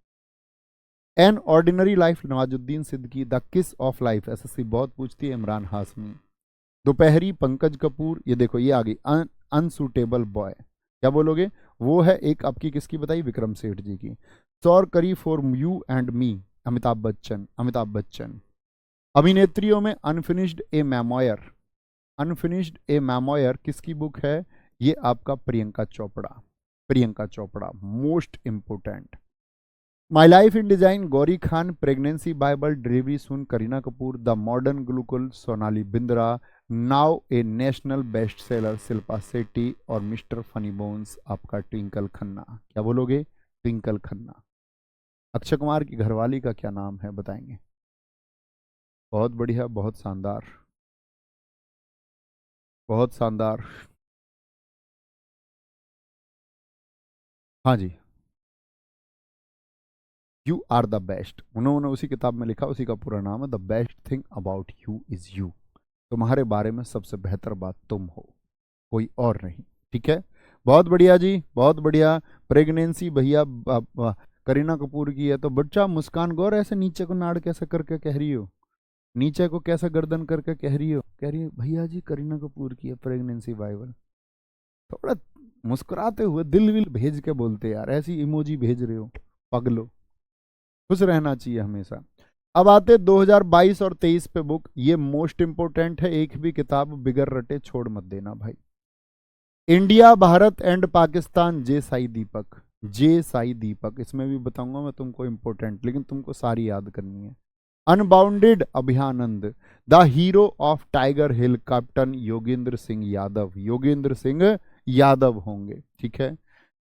An ordinary life Nawazuddin Siddiqui, the किस ऑफ लाइफ एसएससी बहुत पूछती है इमरान हाशमी। दोपहरी पंकज कपूर, ये देखो ये आ गई अनसूटेबल बॉय, क्या बोलोगे? वो है एक आपकी किसकी बताई, विक्रम सेठ जी की। Soul curry for you and me, Amitabh Bachchan, Amitabh Bachchan. अभिनेत्रियों में unfinished a memoir, unfinished a memoir किसकी बुक है? ये आपका Priyanka Chopra, Priyanka Chopra most important. My life in design Gauri Khan, pregnancy bible delivery सुन Kareena Kapoor, the modern Gurukul Sonali Bindra, now a national best seller Shilpa Shetty, और मिस्टर फनी बोन्स आपका ट्विंकल खन्ना। क्या बोलोगे? ट्विंकल खन्ना। अक्षय कुमार की घरवाली का क्या नाम है बताएंगे? बहुत बढ़िया, बहुत शानदार, बहुत शानदार। हाँ जी, यू आर द बेस्ट, उन्होंने उसी किताब में लिखा, उसी का पूरा नाम है the best thing about you is you. तुम्हारे बारे में सबसे बेहतर बात तुम हो, कोई और नहीं। ठीक है, बहुत बढ़िया जी, बहुत बढ़िया। प्रेगनेंसी भैया करीना कपूर की है तो बच्चा मुस्कान गौर ऐसे नीचे को नाड़ कैसे करके कह रही हो, नीचे को कैसे गर्दन करके कह रही हो, कह रही हो भैया जी करीना कपूर की है प्रेगनेंसी बाइबल। थोड़ा मुस्कुराते हुए दिल विल भेज के बोलते यार, ऐसी इमोजी भेज रहे हो पगलो, खुश रहना चाहिए हमेशा। अब आते 2022 और 23 पे बुक, ये मोस्ट इंपोर्टेंट है, एक भी किताब बिगर रटे छोड़ मत देना भाई। इंडिया भारत एंड पाकिस्तान, जे साई दीपक, जे साई दीपक, इसमें भी बताऊंगा मैं तुमको इंपोर्टेंट, लेकिन तुमको सारी याद करनी है। Unbounded Abhayanand, the hero of tiger hill, captain Yogendra Singh Yadav, Yogendra Singh Yadav होंगे। ठीक है।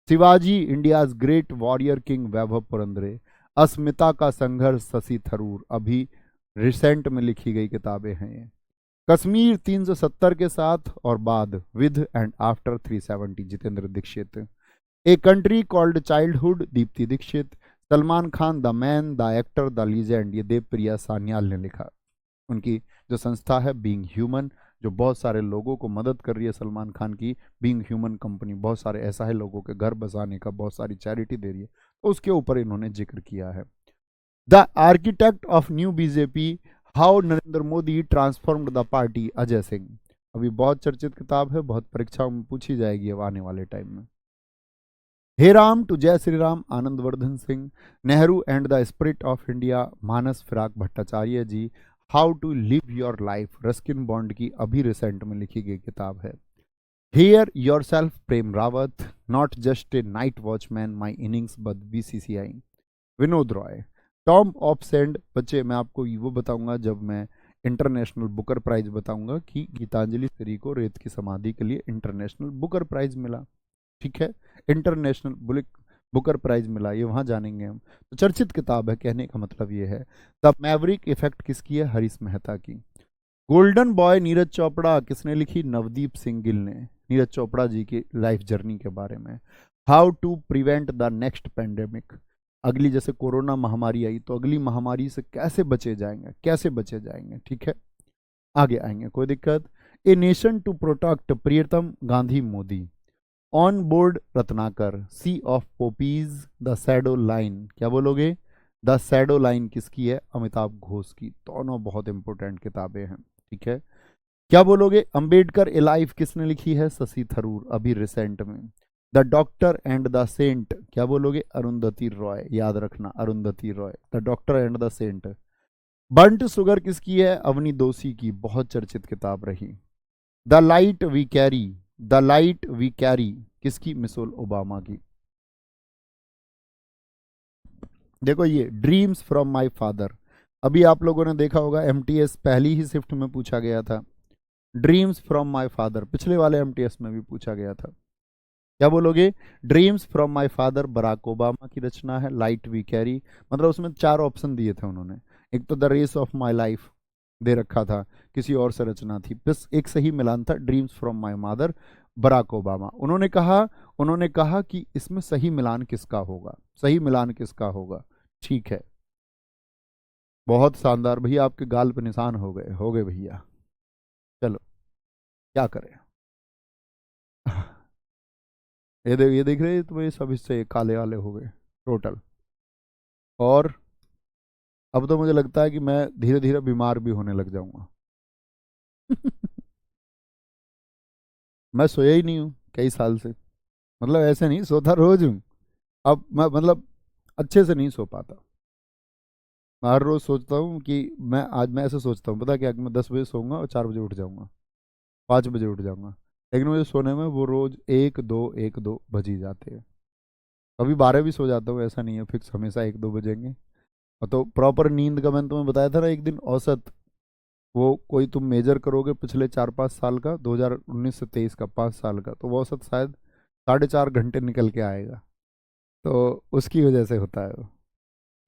Shivaji India's great warrior king, Vaibhav Purandare. अस्मिता का संघर्ष, शशि थरूर, अभी रिसेंट में लिखी गई किताबें हैं ये। कश्मीर 370 के साथ और बाद, with and after 370, Jitendra Dikshit. A country called childhood, Deepti Dikshit. Salman Khan, the man, the actor, the legend, ये देवप्रिया सान्याल ने लिखा। उनकी जो संस्था है बीइंग ह्यूमन, जो बहुत सारे लोगों को मदद कर रही है, सलमान खान की बीइंग ह्यूमन कंपनी, बहुत सारे ऐसा है लोगों के घर बसाने का, बहुत सारी चैरिटी दे रही है, तो उसके ऊपर इन्होंने जिक्र किया है। The architect of new BJP, how Narendra Modi transformed the party, Ajay Singh. अभी बहुत चर्चित किताब है, बहुत परीक्षाओं में पूछी जाएगी अब आने वाले टाइम में। हे Ram to Jai Shri Ram, Anand Vardhan Singh. Nehru and the spirit of India, Manas Firaq Bhattacharya ji. How to live your life, Ruskin Bond की अभी रिसेंट में लिखी गई किताब है। Hear yourself, Prem Rawat. Not just a night watchman, my innings but BCCI, Vinod Rai. Tomb of sand, बच्चे मैं आपको वो बताऊंगा जब मैं इंटरनेशनल बुकर प्राइज बताऊंगा कि गीतांजलि श्री को रेत की समाधि के लिए इंटरनेशनल बुकर प्राइज मिला। ठीक है, इंटरनेशनल बुकर प्राइज मिला, ये वहां जानेंगे हम। तो चर्चित किताब है, कहने का मतलब ये है। द मैवरिक इफेक्ट किसकी है? हरीश मेहता की। गोल्डन बॉय नीरज चोपड़ा, किसने लिखी? नवदीप सिंह गिल ने, नीरज चोपड़ा जी की लाइफ जर्नी के बारे में। How to prevent the next pandemic, अगली जैसे कोरोना महामारी आई तो अगली महामारी से कैसे बचे जाएंगे, कैसे बचे जाएंगे। ठीक है, आगे आएंगे, कोई दिक्कत। A nation to protect, Priyatam Gandhi Modi. On board Ratnakar, sea of poppies, the shadow line, क्या बोलोगे? द शैडो लाइन किसकी है? अमिताभ घोष की। दोनों बहुत इंपॉर्टेंट किताबें हैं, ठीक है। क्या बोलोगे? अंबेडकर ए लाइफ किसने लिखी है? शशि थरूर, अभी रिसेंट में। The doctor and the saint, क्या बोलोगे? अरुंधति रॉय, याद रखना, Arundhati Roy, the doctor and the saint. Burnt sugar किसकी है? अवनी दोषी की, बहुत चर्चित किताब रही। The light we carry, the light we carry किसकी? मिशेल ओबामा की। देखो ये ड्रीम्स फ्रॉम माय फादर, अभी आप लोगों ने देखा होगा एमटीएस पहली ही शिफ्ट में पूछा गया था। ड्रीम्स फ्रॉम माय फादर पिछले वाले एमटीएस में भी पूछा गया था। क्या बोलोगे? Dreams from my father Barack Obama की रचना है। लाइट वी कैरी, मतलब उसमें 4 ऑप्शन दिए थे उन्होंने। एक तो the race of my life दे रखा था, किसी और से रचना थी, बस एक सही मिलान था, dreams from my mother, Barack Obama. उन्होंने कहा कि इसमें सही मिलान किसका होगा, सही मिलान किसका होगा। ठीक है, बहुत शानदार भैया, आपके गाल पे निशान हो गए भैया। चलो क्या करें। ये देख रहे हैं तुम्हें, सब इससे काले वाले हो गए टोटल। और अब तो मुझे लगता है कि मैं धीरे धीरे बीमार भी होने लग जाऊंगा। मैं सोया ही नहीं हूँ कई साल से, मतलब ऐसे नहीं सोता, रोज हूँ। अब मैं मतलब अच्छे से नहीं सो पाता। मैं हर रोज सोचता हूँ कि मैं ऐसे सोचता हूँ, पता क्या, कि मैं 10 बजे सोऊंगा और 4 बजे उठ जाऊंगा, 5 बजे उठ जाऊंगा। लेकिन मुझे सोने में वो रोज 1-2 बज ही जाते हैं। कभी 12 भी सो जाता हूँ, ऐसा नहीं है फिक्स हमेशा 1-2 बजेंगे। और तो प्रॉपर नींद का मैंने तुम्हें बताया था ना एक दिन औसत, वो कोई तुम मेजर करोगे पिछले 4-5 साल का, 2019 से 23 का 5 साल का, तो वो औसत शायद 4.5 घंटे निकल के आएगा। तो उसकी वजह से होता है वो,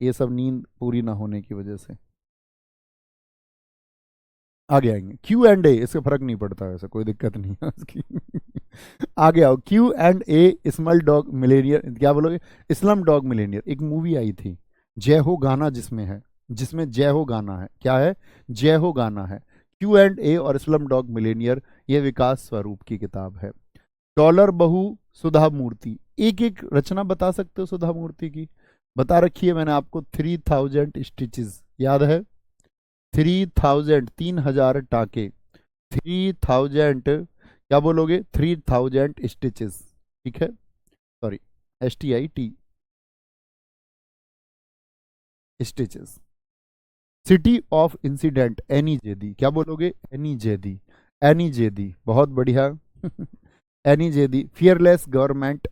ये सब नींद पूरी ना होने की वजह से। आगे आएंगे Q&A, इससे फर्क नहीं पड़ता, वैसे कोई दिक्कत नहीं है उसकी। आगे आओ, Q&A स्मॉल डॉग मिलेनियर, क्या बोलोगे? इस्लाम डॉग मिलेनियर, एक मूवी आई थी, जय हो गाना जिसमें है, जिसमें जय हो गाना है, क्या है? जय हो गाना है। Q&A और इस्लाम डॉग मिलेनियर, ये विकास स्वरूप की किताब है। डॉलर बहू सुधा मूर्ति, एक एक रचना बता सकते हो सुधा मूर्ति की? बता रखी है मैंने आपको, 3000 स्टिचेस, याद है? 3000, 3000 टाके, 3000, क्या बोलोगे? 3000 स्टिचेस, ठीक है, sorry, STIT, stitches. City of incident, Annie Zaidi, क्या बोलोगे? एनी जेदी, एनी जेदी, बहुत बढ़िया। Annie Zaidi. Fearless government,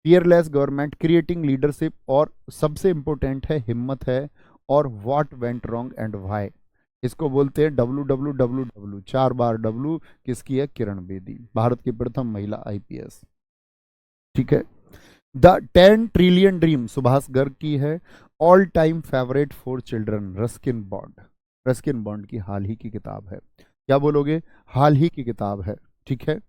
fearless government creating leadership, और सबसे इंपॉर्टेंट है हिम्मत है, और what went wrong and why, इसको बोलते हैं WWWW, 4 बार W, किसकी है? किरण बेदी, भारत की प्रथम महिला IPS, ठीक है। The 10 trillion dream, Subhash Garg की है। All time favourite for children, Ruskin bond, Ruskin Bond की हाल ही की किताब है। क्या बोलोगे? हाल ही की किताब है, ठीक है,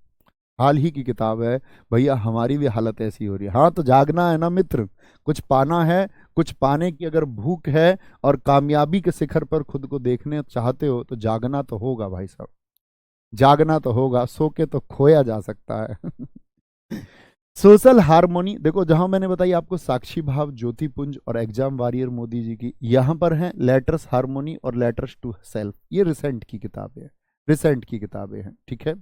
हाल ही की किताब है। भैया हमारी भी हालत ऐसी हो रही है, हाँ तो जागना है ना मित्र, कुछ पाना है, कुछ पाने की अगर भूख है और कामयाबी के शिखर पर खुद को देखने चाहते हो, तो जागना तो होगा भाई साहब, जागना तो होगा, सो के तो खोया जा सकता है। सोशल हार्मोनी, देखो जहां मैंने बताई आपको साक्षी भाव, ज्योतिपुंज और एग्जाम वॉरियर मोदी जी की, यहां पर है लेटर्स हार्मोनी और लेटर्स टू सेल्फ, ये रिसेंट की किताबें हैं, रिसेंट की किताबें हैं, ठीक है।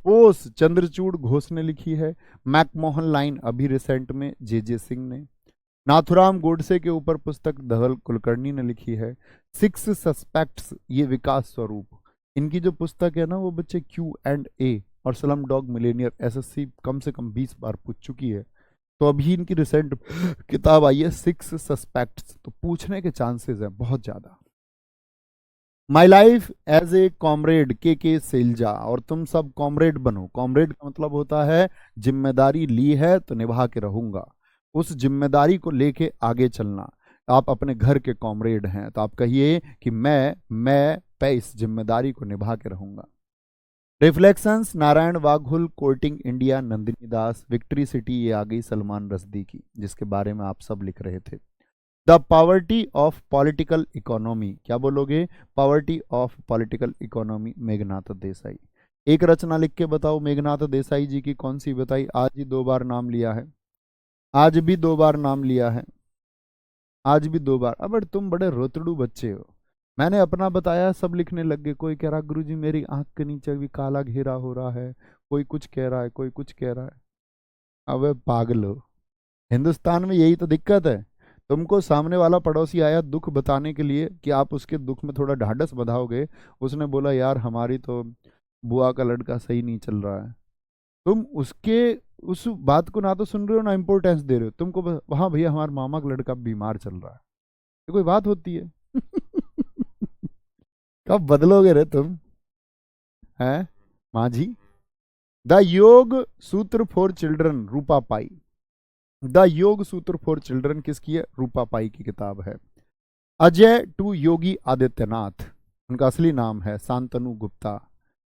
बोस चंद्रचूड़ घोष ने लिखी है। मैकमोहन लाइन अभी रिसेंट में JJ सिंह ने। नाथुराम गोडसे के ऊपर पुस्तक धवल कुलकर्णी ने लिखी है। 6 सस्पेक्ट्स, ये विकास स्वरूप, इनकी जो पुस्तक है ना वो बच्चे Q&A और स्लम डॉग मिलेनियर SSC कम से कम 20 बार पूछ चुकी है, तो अभी इनकी रिसेंट किताब आई है 6 सस्पेक्ट्स, तो पूछने के चांसेस हैं बहुत ज्यादा। My life as a comrade, K Selja, और तुम सब कॉमरेड बनो। कॉमरेड का मतलब होता है जिम्मेदारी ली है तो निभा के रहूंगा, उस जिम्मेदारी को लेके आगे चलना। आप अपने घर के कॉमरेड हैं तो आप कहिए कि मैं इस जिम्मेदारी को निभा के रहूंगा। Reflections Narayan Vaghul, courting India Nandini Das, victory city, ये आ गई सलमान रश्दी की, जिसके बारे में आप सब लिख रहे थे। The poverty of political economy, क्या बोलोगे? Poverty of political economy, Meghnath Desai. एक रचना लिख के बताओ मेघनाथ देसाई जी की, कौन सी बताई? आज ही 2 बार नाम लिया है, आज भी 2 बार नाम लिया है। आज भी 2 बार। अब तुम बड़े रोतड़ू बच्चे हो। मैंने अपना बताया, सब लिखने लग गए। कोई कह रहा गुरुजी मेरी आंख के नीचे भी काला घेरा हो रहा है, कोई कुछ कह रहा है, कोई कुछ कह रहा है। अबे पागल हो, हिंदुस्तान में यही तो दिक्कत है। तुमको सामने वाला पड़ोसी आया दुख बताने के लिए कि आप उसके दुख में थोड़ा ढाढ़स बंधाओगे। उसने बोला यार हमारी तो बुआ का लड़का सही नहीं चल रहा है। तुम उसके उस बात को ना तो सुन रहे हो ना इम्पोर्टेंस दे रहे हो। तुमको हाँ भैया हमारे मामा का लड़का बीमार चल रहा है, ये कोई बात होती है? कब बदलोगे रे तुम, हैं माझी? द योग सूत्र for children, Rupa pi. The योग सूत्र फॉर चिल्ड्रन किसकी है? रूपा पाई की किताब है। अजय टू योगी आदित्यनाथ, उनका असली नाम है शांतनु गुप्ता।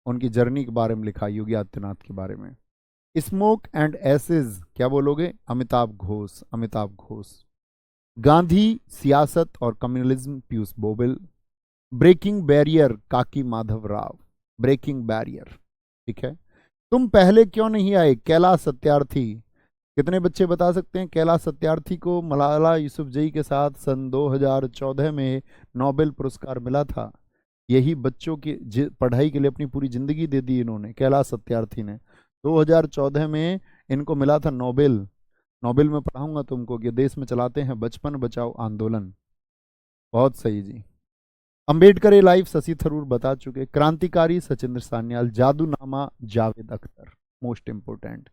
उनकी जर्नी के बारे में लिखा, योगी आदित्यनाथ के बारे में। स्मोक एंड एसेज, क्या बोलोगे? अमिताभ घोष, अमिताभ घोष। गांधी, सियासत और कम्युनलिज्म, पीयूष बोबल। ब्रेकिंग बैरियर, काकी माधव राव। ब्रेकिंग बैरियर, ठीक है। तुम पहले क्यों नहीं आए, कैलाश सत्यार्थी। कितने बच्चे बता सकते हैं कैलाश सत्यार्थी को मलाला यूसुफजई के साथ सन 2014 में नोबेल पुरस्कार मिला था? यही बच्चों की पढ़ाई के लिए अपनी पूरी जिंदगी दे दी इन्होंने, कैलाश सत्यार्थी ने। 2014 में इनको मिला था नोबेल। नोबेल में पढ़ाऊंगा तुमको कि देश में चलाते हैं बचपन बचाओ आंदोलन। बहुत सही जी। अंबेडकर ए लाइफ, शशि थरूर बता चुके। क्रांतिकारी Sachindra Sanyal. Jadunama, Javed Akhtar, most important.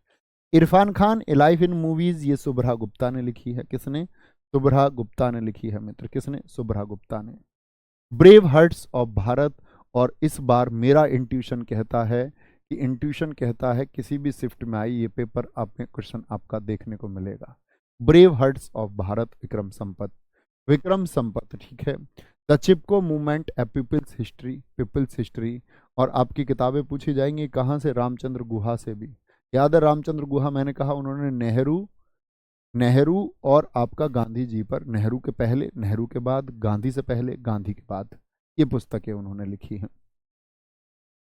Irfan Khan, A life in movies, ये सुभ्रा गुप्ता ने लिखी है। किसने? सुभ्रा गुप्ता ने लिखी है मित्र। किसने? सुभ्रा गुप्ता ने। ब्रेव हार्ट्स ऑफ भारत, और इस बार मेरा इंट्यूशन कहता है कि इंट्यूशन कहता है किसी भी शिफ्ट में आई ये पेपर आप में क्वेश्चन आपका देखने को मिलेगा। Brave hearts of Bharat, Vikram Sampath. Vikram Sampath, ठीक है। The Chipko movement, a people's history, people's history. और आपकी किताबें पूछी जाएंगी कहाँ से? रामचंद्र गुहा से भी। याद है रामचंद्र गुहा, मैंने कहा उन्होंने नेहरू, नेहरू और आपका गांधी जी पर, नेहरू के पहले, नेहरू के बाद, गांधी से पहले, गांधी के बाद, ये पुस्तकें उन्होंने लिखी हैं।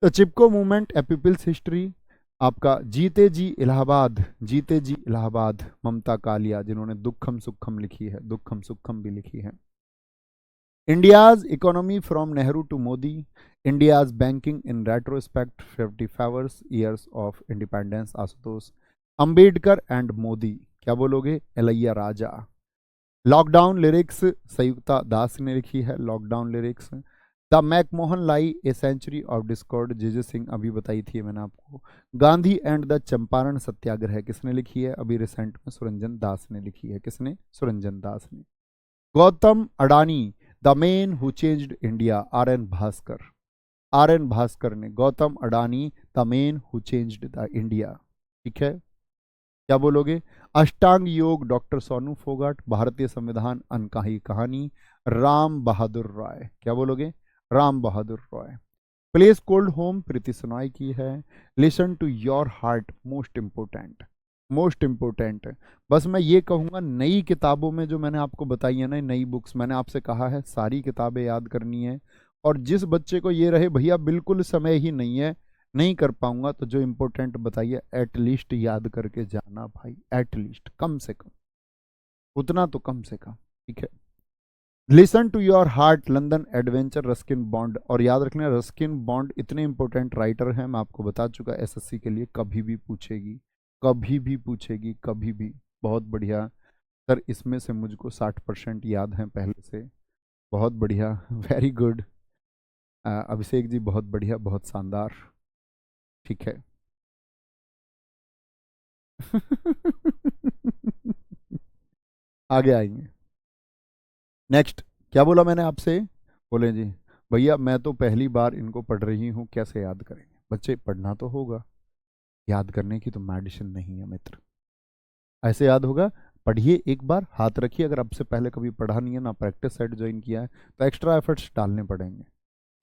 तो चिपको मूवमेंट, ए पीपल्स हिस्ट्री। आपका जीते जी इलाहाबाद, जीते जी इलाहाबाद, ममता कालिया, जिन्होंने दुखम सुखम लिखी है, दुखम सुखम भी लिखी है। India's economy from Nehru to Modi, India's banking in retrospect, 55 years of independence, Ashutosh. Ambedkar and Modi, क्या बोलोगे? एलैया राजा। लॉकडाउन लिरिक्स, संयुक्ता दास ने लिखी है, lockdown lyrics. The McMahon line, a century of discord, J Singh अभी बताई थी मैंने आपको। गांधी एंड द चंपारण सत्याग्रह, किसने लिखी है? अभी रिसेंट में सुरंजन दास ने लिखी है। किसने? सुरंजन दास ने। Gautam Adani, the man who changed India, R N Bhaskar. R N Bhaskar ने। Gautam Adani, the man who changed the India, ठीक है। क्या बोलोगे? अष्टांग योग, डॉक्टर सोनू फोगाट। भारतीय संविधान, अनकही कहानी, राम बहादुर रॉय। क्या बोलोगे? Ram Bahadur Roy. Place called home, Preeti सुनाई की है। Listen to your heart, most important, most important. बस मैं ये कहूँगा, नई किताबों में जो मैंने आपको बताई है ना, नई बुक्स, मैंने आपसे कहा है सारी किताबें याद करनी है। और जिस बच्चे को ये रहे भैया बिल्कुल समय ही नहीं है, नहीं कर पाऊंगा, तो जो इंपॉर्टेंट बताइए एटलीस्ट याद करके जाना भाई, एटलीस्ट, कम से कम उतना तो, कम से कम, ठीक है। Listen to your heart, London adventure, Ruskin Bond. और याद रखना रस्किन बॉन्ड इतने इंपॉर्टेंट राइटर हैं, मैं आपको बता चुका, एसएससी के लिए कभी भी पूछेगी, कभी भी पूछेगी, कभी भी। बहुत बढ़िया सर, इसमें से मुझको 60% याद हैं पहले से। बहुत बढ़िया, वेरी गुड अभिषेक जी, बहुत बढ़िया, बहुत शानदार, ठीक है। आगे आएंगे। नेक्स्ट, क्या बोला मैंने आपसे? बोले जी भैया मैं तो पहली बार इनको पढ़ रही हूँ, कैसे याद करेंगे? बच्चे पढ़ना तो होगा, याद करने की तो मेडिसिन नहीं है मित्र। ऐसे याद होगा? पढ़िए, एक बार हाथ रखिए, अगर आपसे पहले कभी पढ़ा नहीं है ना, प्रैक्टिस सेट ज्वाइन किया है, तो एक्स्ट्रा एफर्ट्स डालने पड़ेंगे।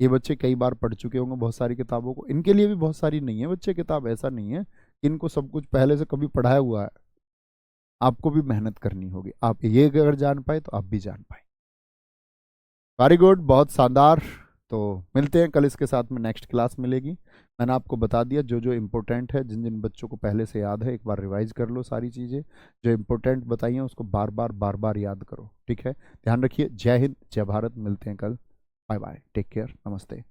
ये बच्चे कई बार पढ़ चुके होंगे बहुत सारी किताबों को, इनके लिए भी बहुत सारी नहीं है बच्चे किताब, ऐसा नहीं है इनको सब कुछ पहले से कभी पढ़ाया हुआ है। आपको भी मेहनत करनी होगी, आप ये अगर जान पाए तो आप भी जान पाए। वेरी गुड, बहुत शानदार। तो मिलते हैं कल, इसके साथ में नेक्स्ट क्लास मिलेगी। मैंने आपको बता दिया जो जो इम्पोर्टेंट है, जिन जिन बच्चों को पहले से याद है एक बार रिवाइज कर लो सारी चीज़ें, जो इम्पोर्टेंट बताई हैं उसको बार बार बार बार याद करो। ठीक है, ध्यान रखिए। जय हिंद, जय भारत। मिलते हैं कल। बाय बाय, टेक केयर, नमस्ते।